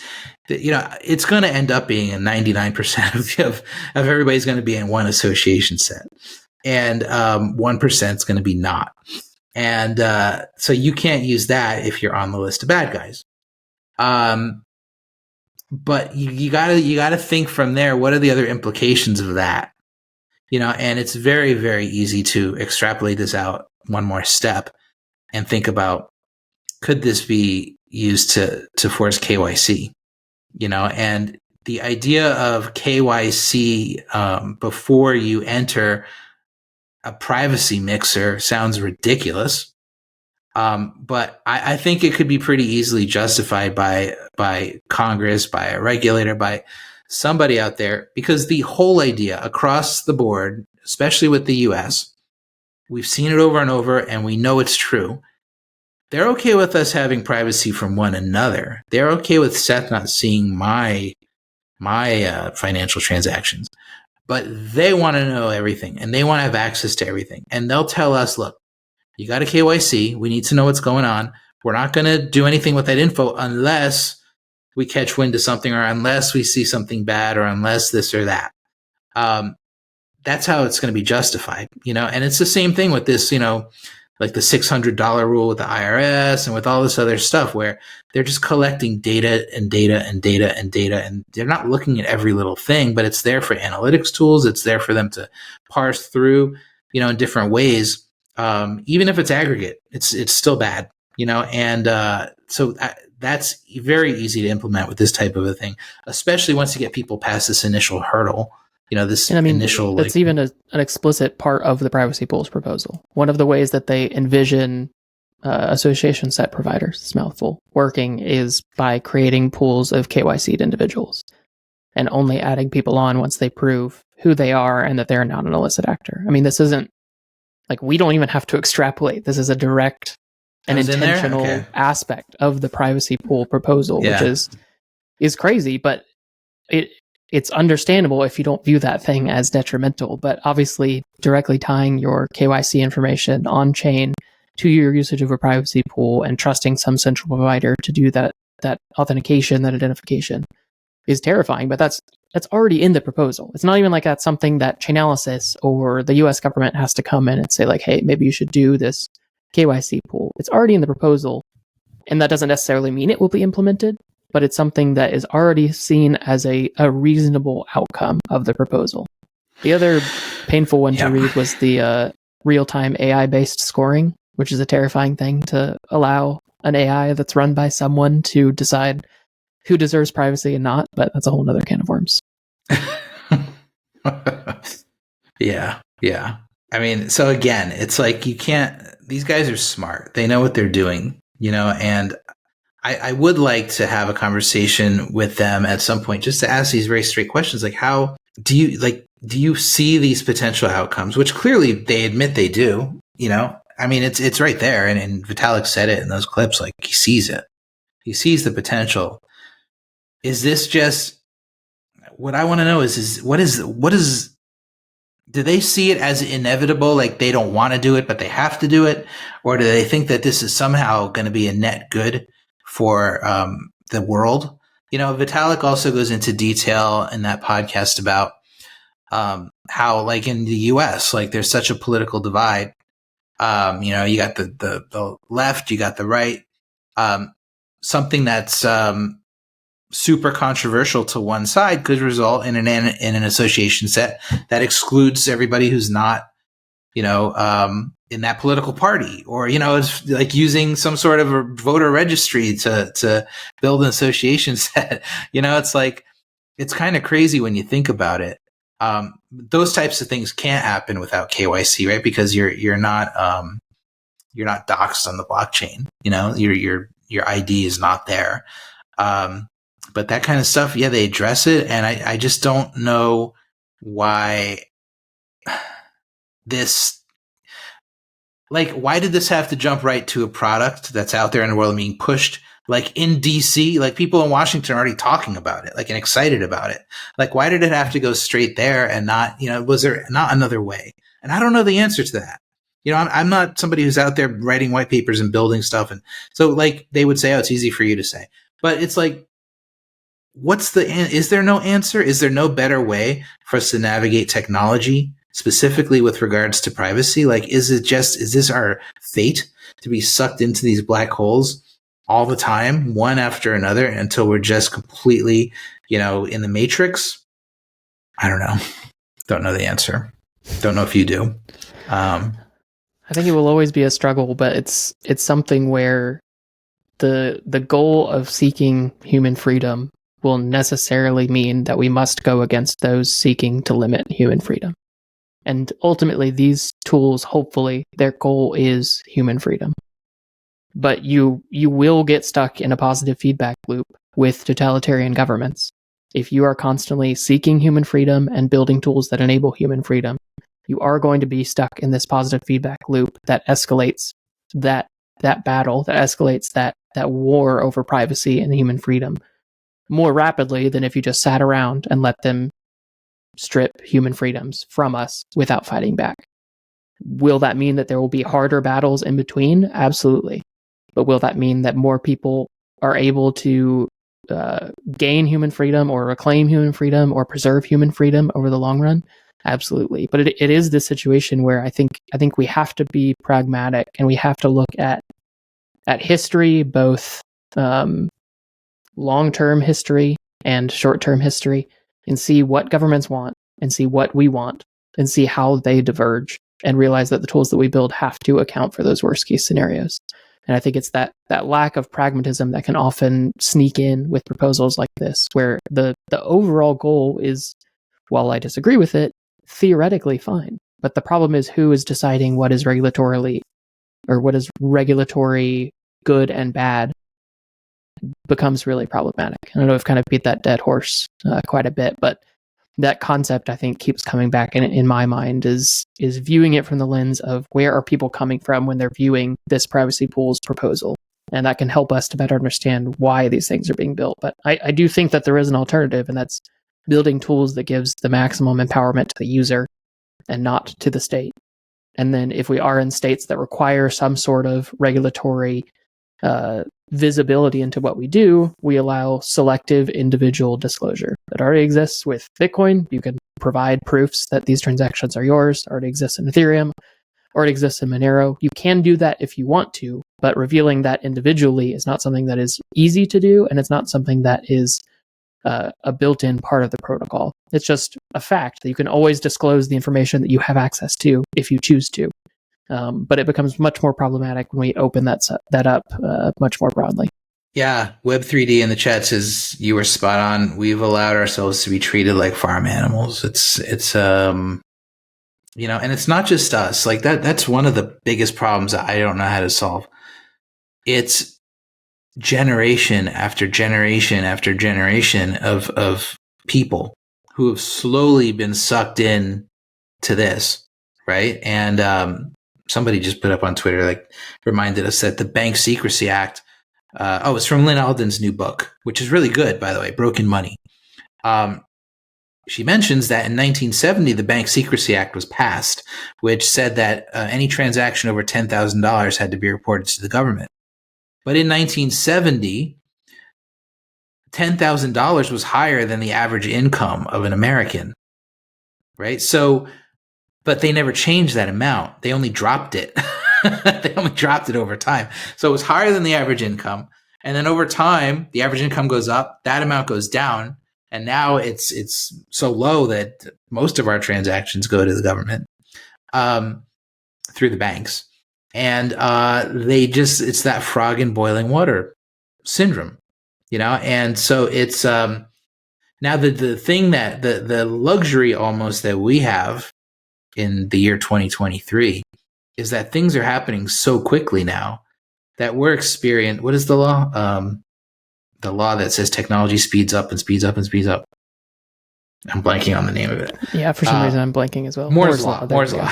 going to end up being a 99% of everybody's going to be in one association set, and 1% is going to be not. And so you can't use that if you're on the list of bad guys. but you gotta think from there. What are the other implications of that? And it's very, very easy to extrapolate this out one more step and think about, could this be used to force KYC? And the idea of KYC before you enter a privacy mixer sounds ridiculous. But I think it could be pretty easily justified by Congress, by a regulator, by somebody out there, because the whole idea across the board, especially with the US, we've seen it over and over, and we know it's true. They're okay with us having privacy from one another. They're okay with Seth not seeing my financial transactions, but they want to know everything, and they want to have access to everything. And they'll tell us, look, you got a KYC. We need to know what's going on. We're not going to do anything with that info unless we catch wind of something, or unless we see something bad, or unless this or that. That's how it's going to be justified, and it's the same thing with this, like the $600 rule with the IRS and with all this other stuff, where they're just collecting data and data and data and data, and they're not looking at every little thing, but it's there for analytics tools. It's there for them to parse through, in different ways. Even if it's aggregate, it's still bad, and so that's very easy to implement with this type of a thing, especially once you get people past this initial hurdle. Initial. That's even an explicit part of the privacy pools proposal. One of the ways that they envision association set providers, it's mouthful, working is by creating pools of KYC'd individuals and only adding people on once they prove who they are and that they're not an illicit actor. This isn't like, we don't even have to extrapolate. This is a direct and intentional aspect of the privacy pool proposal, which is crazy, but it's understandable if you don't view that thing as detrimental. But obviously, directly tying your KYC information on chain to your usage of a privacy pool and trusting some central provider to do that authentication, that identification, is terrifying. But that's already in the proposal. It's not even like that's something that Chainalysis or the US government has to come in and say, like, hey, maybe you should do this KYC pool. It's already in the proposal, and that doesn't necessarily mean it will be implemented, but it's something that is already seen as a reasonable outcome of the proposal. The other painful one to read was the real-time AI-based scoring, which is a terrifying thing, to allow an AI that's run by someone to decide who deserves privacy and not, but that's a whole other can of worms. Yeah. So again, it's like, these guys are smart. They know what they're doing, and I would like to have a conversation with them at some point, just to ask these very straight questions. Like, how do you see these potential outcomes, which clearly they admit they do, it's right there. And Vitalik said it in those clips, like, he sees it. He sees the potential. Is this just, what I want to know is what is, do they see it as inevitable? Like, they don't want to do it, but they have to do it? Or do they think that this is somehow going to be a net good for the world? Vitalik also goes into detail in that podcast about how, like, in the US, like, there's such a political divide. You got the left, you got the right. Something that's super controversial to one side could result in an association set that excludes everybody who's not, in that political party, or, it's like using some sort of a voter registry to build an association set. It's like, it's kind of crazy when you think about it. Those types of things can't happen without KYC, right? Because you're not doxed on the blockchain. Your ID is not there. But that kind of stuff, they address it, and I just don't know why this. Like, why did this have to jump right to a product that's out there in the world being pushed? Like, in DC, like, people in Washington are already talking about it, like, and excited about it. Like, why did it have to go straight there and not, was there not another way? And I don't know the answer to that. I'm not somebody who's out there writing white papers and building stuff. And so, like, they would say, oh, it's easy for you to say. But it's like, is there no answer? Is there no better way for us to navigate technology, specifically with regards to privacy? Like, is this our fate to be sucked into these black holes all the time, one after another, until we're just completely, in the matrix? I don't know. Don't know the answer. Don't know if you do. I think it will always be a struggle, but it's something where the goal of seeking human freedom will necessarily mean that we must go against those seeking to limit human freedom. And ultimately, these tools, hopefully, their goal is human freedom. But you will get stuck in a positive feedback loop with totalitarian governments. If you are constantly seeking human freedom and building tools that enable human freedom, you are going to be stuck in this positive feedback loop that escalates that battle, that escalates that war over privacy and human freedom more rapidly than if you just sat around and let them strip human freedoms from us without fighting back. Will that mean that there will be harder battles in between? Absolutely. But will that mean that more people are able to gain human freedom or reclaim human freedom or preserve human freedom over the long run? Absolutely. But it is this situation where I think we have to be pragmatic, and we have to look at history, both long-term history and short-term history, and see what governments want and see what we want and see how they diverge, and realize that the tools that we build have to account for those worst-case scenarios. And I think it's that lack of pragmatism that can often sneak in with proposals like this, where the overall goal is, while I disagree with it, theoretically fine. But the problem is who is deciding what is regulatory good and bad becomes really problematic. I don't know, I've kind of beat that dead horse quite a bit, but that concept, I think, keeps coming back in my mind is viewing it from the lens of where are people coming from when they're viewing this privacy pools proposal. And that can help us to better understand why these things are being built. But I do think that there is an alternative, and that's building tools that gives the maximum empowerment to the user and not to the state. And then if we are in states that require some sort of regulatory visibility into what we do, we allow selective individual disclosure. That already exists with Bitcoin. You can provide proofs that these transactions are yours. Already exists in Ethereum. Already exists in Monero. You can do that if you want to, but revealing that individually is not something that is easy to do, and it's not something that is a built-in part of the protocol. It's just a fact that you can always disclose the information that you have access to if you choose to. But it becomes much more problematic when we open that up much more broadly. Yeah, Web3D in the chat says you were spot on. We've allowed ourselves to be treated like farm animals. It's and it's not just us. Like that's one of the biggest problems that I don't know how to solve. It's generation after generation after generation of people who have slowly been sucked in to this, right? And somebody just put up on Twitter, like, reminded us that the Bank Secrecy Act, it's from Lynn Alden's new book, which is really good, by the way, Broken Money. She mentions that in 1970, the Bank Secrecy Act was passed, which said that any transaction over $10,000 had to be reported to the government. But in 1970, $10,000 was higher than the average income of an American, right? So, but they never changed that amount. They only dropped it. They only dropped it over time. So it was higher than the average income. And then over time, the average income goes up, that amount goes down. And now it's so low that most of our transactions go to the government through the banks. And it's that frog in boiling water syndrome, And so it's now the thing that the luxury almost that we have in the year 2023 is that things are happening so quickly now that we're experiencing, what is the law? The law that says technology speeds up and speeds up and speeds up. I'm blanking on the name of it. Yeah, for some reason I'm blanking as well. Moore's Law. Moore's Law.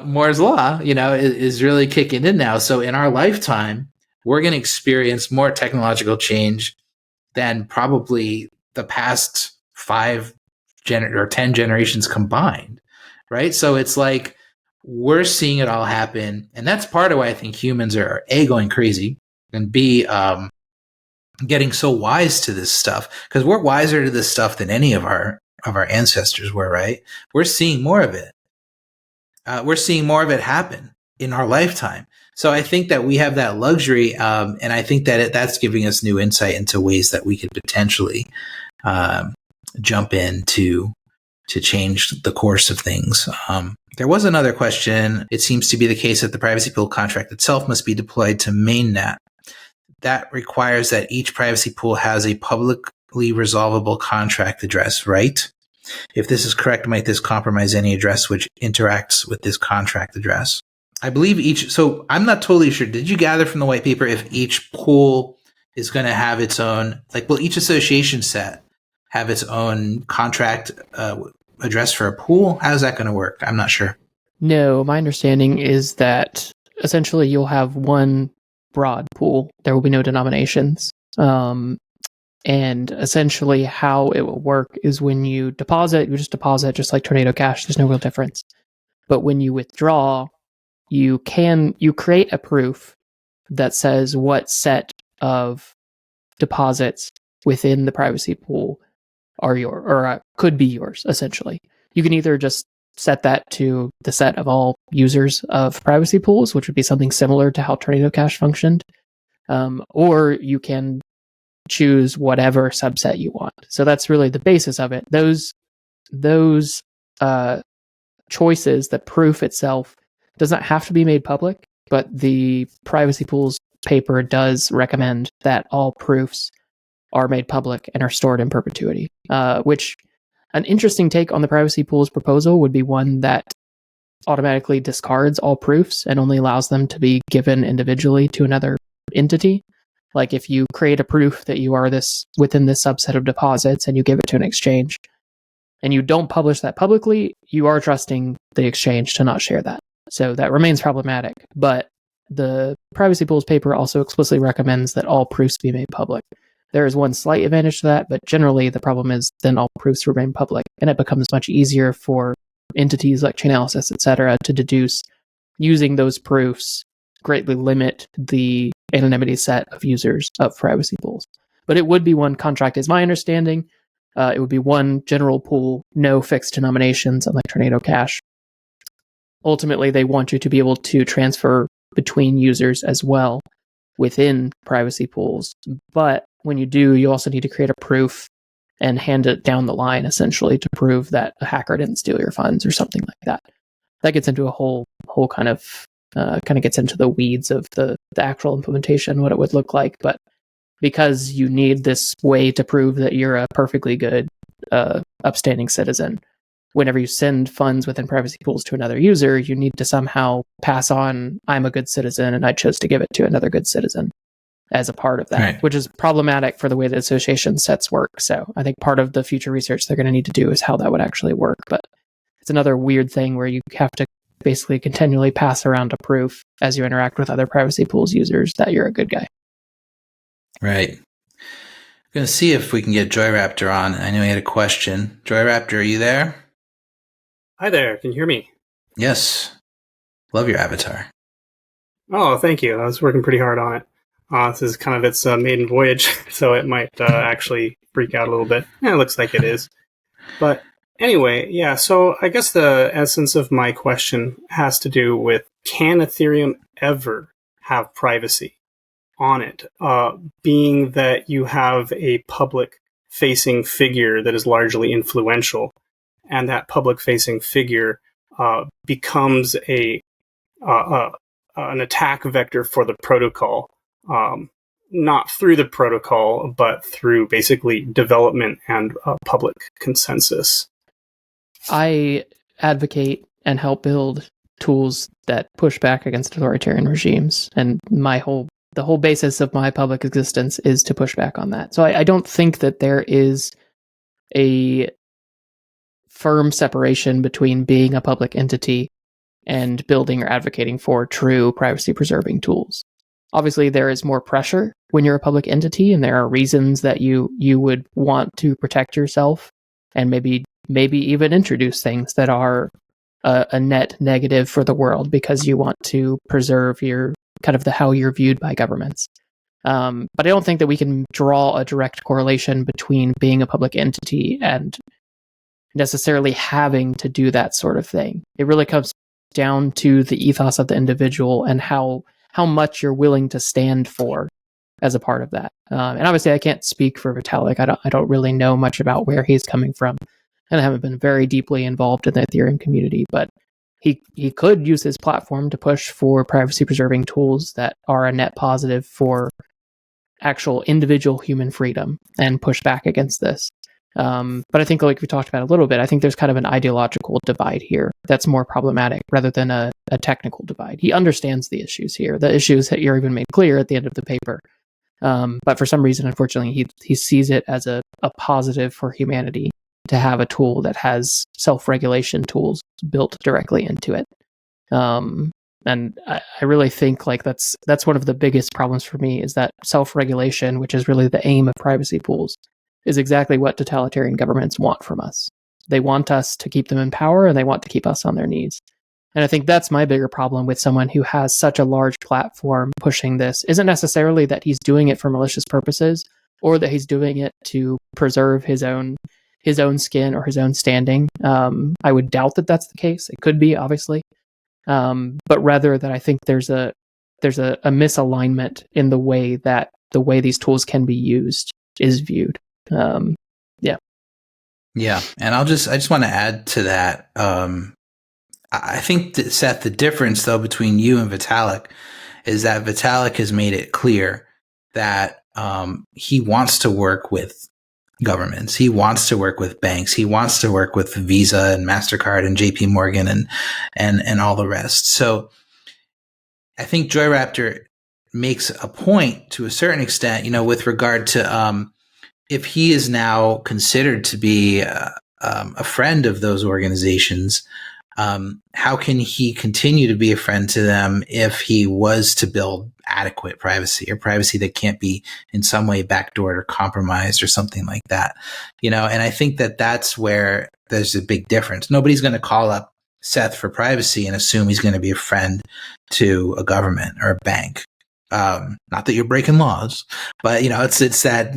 Moore's Law, is really kicking in now. So in our lifetime, we're going to experience more technological change than probably the past 5 or 10 generations combined, right? So it's like we're seeing it all happen, and that's part of why I think humans are A, going crazy, and B, getting so wise to this stuff, because we're wiser to this stuff than any of our ancestors were, right? We're seeing more of it. We're seeing more of it happen in our lifetime. So I think that we have that luxury, and I think that that's giving us new insight into ways that we could potentially jump in to change the course of things. There was another question. It seems to be the case that the privacy pool contract itself must be deployed to mainnet. That requires that each privacy pool has a publicly resolvable contract address, right? If this is correct, might this compromise any address which interacts with this contract address? I believe so I'm not totally sure. Did you gather from the white paper if each pool is going to have its own, will each association set have its own contract address for a pool? How's that going to work? I'm not sure. No, my understanding is that essentially you'll have one broad pool. There will be no denominations. And essentially how it will work is when you deposit, you just deposit just like Tornado Cash. There's no real difference. But when you withdraw, you create a proof that says what set of deposits within the privacy pool are could be yours, essentially. You can either just set that to the set of all users of privacy pools, which would be something similar to how Tornado Cash functioned, or you can choose whatever subset you want. So that's really the basis of it. Those choices, the proof itself, does not have to be made public, but the privacy pools paper does recommend that all proofs are made public and are stored in perpetuity, which an interesting take on the privacy pools proposal would be one that automatically discards all proofs and only allows them to be given individually to another entity. Like if you create a proof that you are within this subset of deposits and you give it to an exchange and you don't publish that publicly, you are trusting the exchange to not share that. So that remains problematic. But the privacy pools paper also explicitly recommends that all proofs be made public. There is one slight advantage to that, but generally the problem is then all proofs remain public, and it becomes much easier for entities like Chainalysis, etc., to deduce using those proofs greatly limit the anonymity set of users of privacy pools. But it would be one contract, is my understanding. It would be one general pool, no fixed denominations, unlike Tornado Cash. Ultimately, they want you to be able to transfer between users as well within privacy pools. But when you do, you also need to create a proof and hand it down the line, essentially, to prove that a hacker didn't steal your funds or something like that. That gets into a whole kind of gets into the weeds of the actual implementation, what it would look like. But because you need this way to prove that you're a perfectly good, upstanding citizen, whenever you send funds within privacy pools to another user, you need to somehow pass on, I'm a good citizen and I chose to give it to another good citizen as a part of that, right, which is problematic for the way that association sets work. So I think part of the future research they're going to need to do is how that would actually work. But it's another weird thing where you have to basically continually pass around a proof as you interact with other privacy pools users that you're a good guy. Right. I'm going to see if we can get JoyRaptor on. I know he had a question. JoyRaptor, are you there? Hi there. Can you hear me? Yes. Love your avatar. Oh, thank you. I was working pretty hard on it. This is kind of its maiden voyage, so it might actually freak out a little bit. Yeah, it looks like it is. But anyway, yeah, so I guess the essence of my question has to do with, can Ethereum ever have privacy on it? Being that you have a public-facing figure that is largely influential, and that public-facing figure becomes an attack vector for the protocol, not through the protocol, but through basically development and public consensus. I advocate and help build tools that push back against authoritarian regimes, and the whole basis of my public existence is to push back on that. So I don't think that there is a firm separation between being a public entity and building or advocating for true privacy-preserving tools. Obviously, there is more pressure when you're a public entity, and there are reasons that you would want to protect yourself and maybe even introduce things that are a net negative for the world because you want to preserve your how you're viewed by governments. But I don't think that we can draw a direct correlation between being a public entity and necessarily having to do that sort of thing. It really comes down to the ethos of the individual and how how much you're willing to stand for as a part of that. And obviously, I can't speak for Vitalik. I don't really know much about where he's coming from, and I haven't been very deeply involved in the Ethereum community. But he could use his platform to push for privacy preserving tools that are a net positive for actual individual human freedom and push back against this. But I think, like we talked about a little bit, I think there's kind of an ideological divide here that's more problematic rather than a technical divide. He understands the issues here. The issues that you're even made clear at the end of the paper. But for some reason, unfortunately, he sees it as a positive for humanity to have a tool that has self-regulation tools built directly into it. And I really think like that's one of the biggest problems for me is that self-regulation, which is really the aim of privacy pools, is exactly what totalitarian governments want from us. They want us to keep them in power, and they want to keep us on their knees. And I think that's my bigger problem with someone who has such a large platform pushing this. Isn't necessarily that he's doing it for malicious purposes or that he's doing it to preserve his own skin or his own standing. I would doubt that that's the case. It could be, obviously. But rather that I think there's a misalignment in the way these tools can be used is viewed. Yeah. And I just want to add to that. I think that, Seth, the difference though between you and Vitalik is that Vitalik has made it clear that he wants to work with governments. He wants to work with banks. He wants to work with Visa and MasterCard and JP Morgan and all the rest. So I think JoyRaptor makes a point to a certain extent, with regard to if he is now considered to be a friend of those organizations, how can he continue to be a friend to them if he was to build adequate privacy or privacy that can't be in some way backdoored or compromised or something like that? And I think that that's where there's a big difference. Nobody's going to call up Seth for privacy and assume he's going to be a friend to a government or a bank. Not that you're breaking laws, but it's that,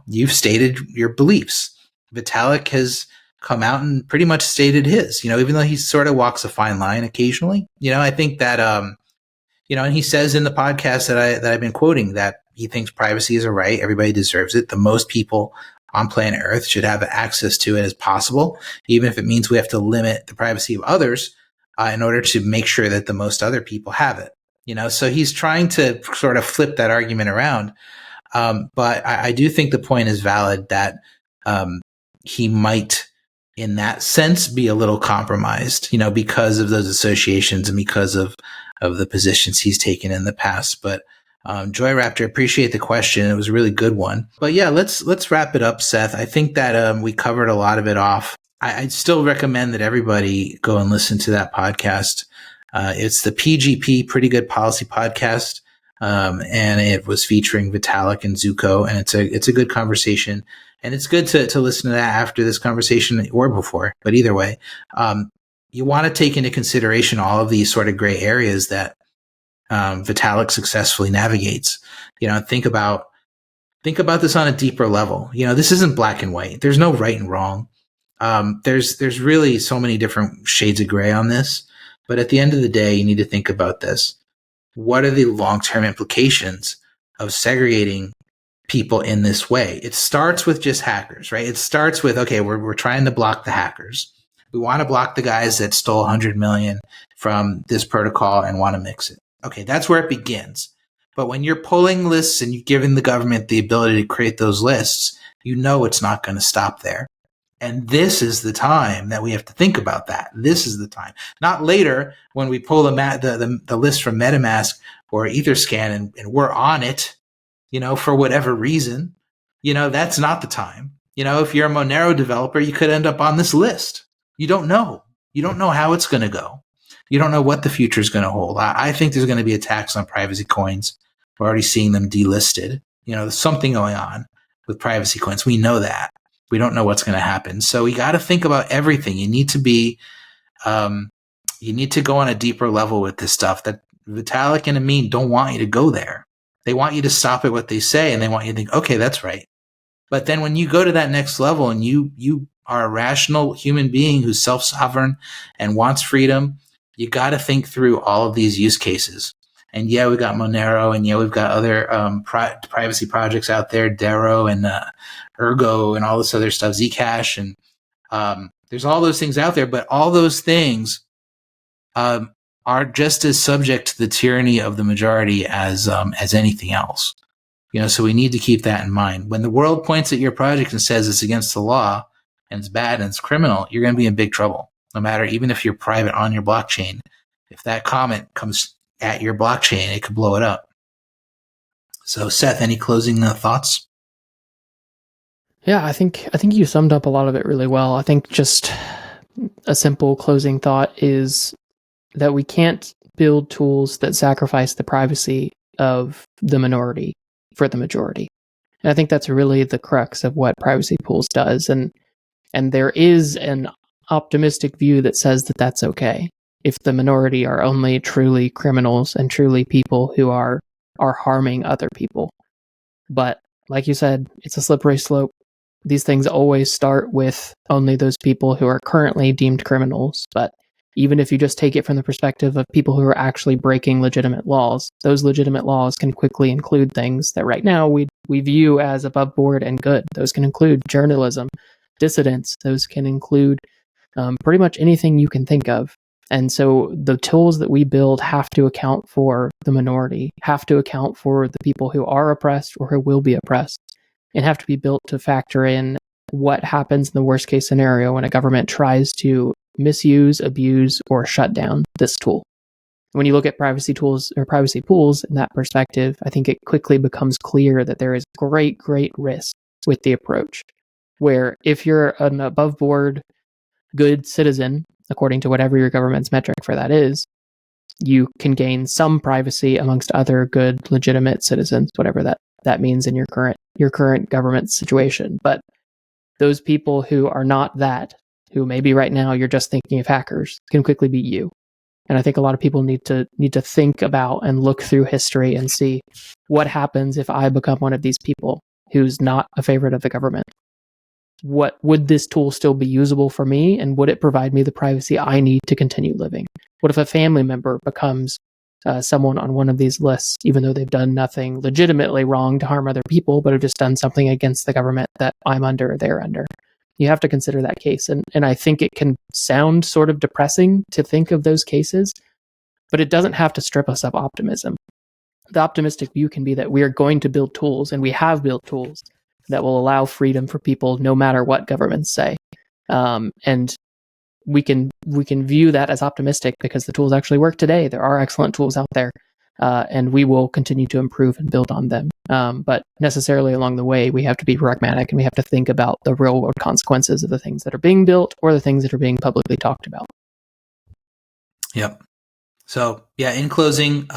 you've stated your beliefs. Vitalik has come out and pretty much stated his, even though he sort of walks a fine line occasionally. I think that, and he says in the podcast that I've been quoting that he thinks privacy is a right. Everybody deserves it. The most people on planet Earth should have access to it as possible, even if it means we have to limit the privacy of others in order to make sure that the most other people have it. So he's trying to sort of flip that argument around. But I do think the point is valid that he might, in that sense, be a little compromised, because of those associations and because of the positions he's taken in the past. But JoyRaptor, appreciate the question. It was a really good one. But yeah, let's wrap it up, Seth. I think that we covered a lot of it off. I'd still recommend that everybody go and listen to that podcast. It's the PGP, Pretty Good Policy Podcast. And it was featuring Vitalik and Zuko, and it's a good conversation. And it's good to listen to that after this conversation or before, but either way, you want to take into consideration all of these sort of gray areas that Vitalik successfully navigates. Think about this on a deeper level. This isn't black and white. There's no right and wrong. There's really so many different shades of gray on this. But at the end of the day, you need to think about this. What are the long-term implications of segregating people in this way? It starts with just hackers, right? It starts with, okay, we're trying to block the hackers. We want to block the guys that stole 100 million from this protocol and want to mix it. Okay, that's where it begins. But when you're pulling lists and you're giving the government the ability to create those lists, it's not going to stop there. And this is the time that we have to think about that. This is the time, not later when we pull the list from MetaMask or Etherscan and we're on it, for whatever reason. That's not the time. If you're a Monero developer, you could end up on this list. You don't know. You don't know how it's going to go. You don't know what the future is going to hold. I think there's going to be attacks on privacy coins. We're already seeing them delisted. There's something going on with privacy coins. We know that. We don't know what's going to happen. So we got to think about everything. You need to go on a deeper level with this stuff. That Vitalik and Amin don't want you to go there. They want you to stop at what they say, and they want you to think, okay, that's right. But then when you go to that next level and you are a rational human being who's self-sovereign and wants freedom, you got to think through all of these use cases. And yeah, we've got Monero, and yeah, we've got other privacy projects out there, Darrow and Ergo and all this other stuff, Zcash, and there's all those things out there. But all those things are just as subject to the tyranny of the majority as anything else. So we need to keep that in mind. When the world points at your project and says it's against the law and it's bad and it's criminal, you're going to be in big trouble. No matter, even if you're private on your blockchain, if that comment comes at your blockchain, it could blow it up. So, Seth, any closing thoughts? Yeah, I think you summed up a lot of it really well. I think just a simple closing thought is that we can't build tools that sacrifice the privacy of the minority for the majority. And I think that's really the crux of what Privacy Pools does. And there is an optimistic view that says that that's okay if the minority are only truly criminals and truly people who are harming other people. But like you said, it's a slippery slope. These things always start with only those people who are currently deemed criminals. But even if you just take it from the perspective of people who are actually breaking legitimate laws, those legitimate laws can quickly include things that right now we view as above board and good. Those can include journalism, dissidents. Those can include pretty much anything you can think of. And so the tools that we build have to account for the minority, have to account for the people who are oppressed or who will be oppressed, and have to be built to factor in what happens in the worst case scenario when a government tries to misuse, abuse, or shut down this tool. When you look at privacy tools or privacy pools in that perspective, I think it quickly becomes clear that there is great risk with the approach, where if you're an above board good citizen, according to whatever your government's metric for that is, you can gain some privacy amongst other good, legitimate citizens, whatever that means in your current government situation. But those people who are not that, who maybe right now you're just thinking of hackers, can quickly be you. And I think a lot of people need to think about and look through history and see what happens if I become one of these people who's not a favorite of the government. What would this tool still be usable for me, and would it provide me the privacy I need to continue living? What if a family member becomes someone on one of these lists, even though they've done nothing legitimately wrong to harm other people, but have just done something against the government that I'm under or they're under? You have to consider that case. And I think it can sound sort of depressing to think of those cases, but it doesn't have to strip us of optimism. The optimistic view can be that we are going to build tools, and we have built tools that will allow freedom for people no matter what governments say. And we can view that as optimistic because the tools actually work today. There are excellent tools out there, and we will continue to improve and build on them. But necessarily along the way, we have to be pragmatic, and we have to think about the real world consequences of the things that are being built or the things that are being publicly talked about. Yep. So yeah, in closing,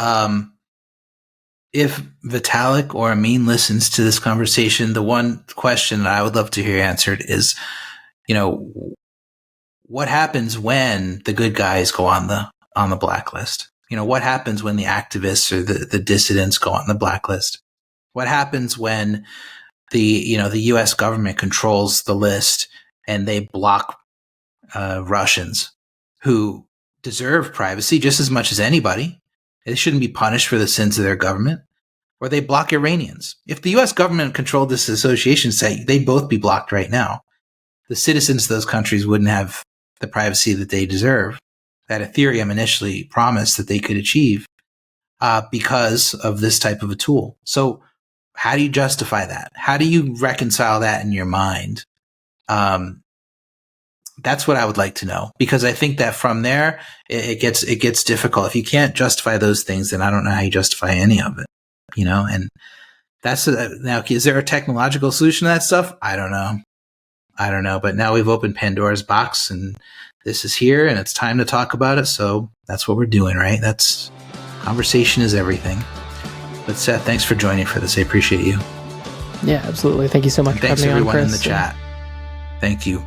if Vitalik or Amin listens to this conversation, the one question that I would love to hear answered is, what happens when the good guys go on the blacklist? What happens when the activists or the dissidents go on the blacklist? What happens when the U.S. government controls the list and they block Russians who deserve privacy just as much as anybody? They shouldn't be punished for the sins of their government. Or they block Iranians. If the U.S. government controlled this association site, they'd both be blocked right now. The citizens of those countries wouldn't have the privacy that they deserve, that Ethereum initially promised that they could achieve because of this type of a tool. So how do you justify that? How do you reconcile that in your mind? That's what I would like to know, because I think that from there, it gets difficult. If you can't justify those things, then I don't know how you justify any of it. And that's now, is there a technological solution to that stuff? I don't know. But now we've opened Pandora's box, and this is here, and it's time to talk about it. So that's what we're doing, right? Conversation is everything. But Seth, thanks for joining for this. I appreciate you. Yeah, absolutely. Thank you so much. And thanks everyone in the chat. Thank you.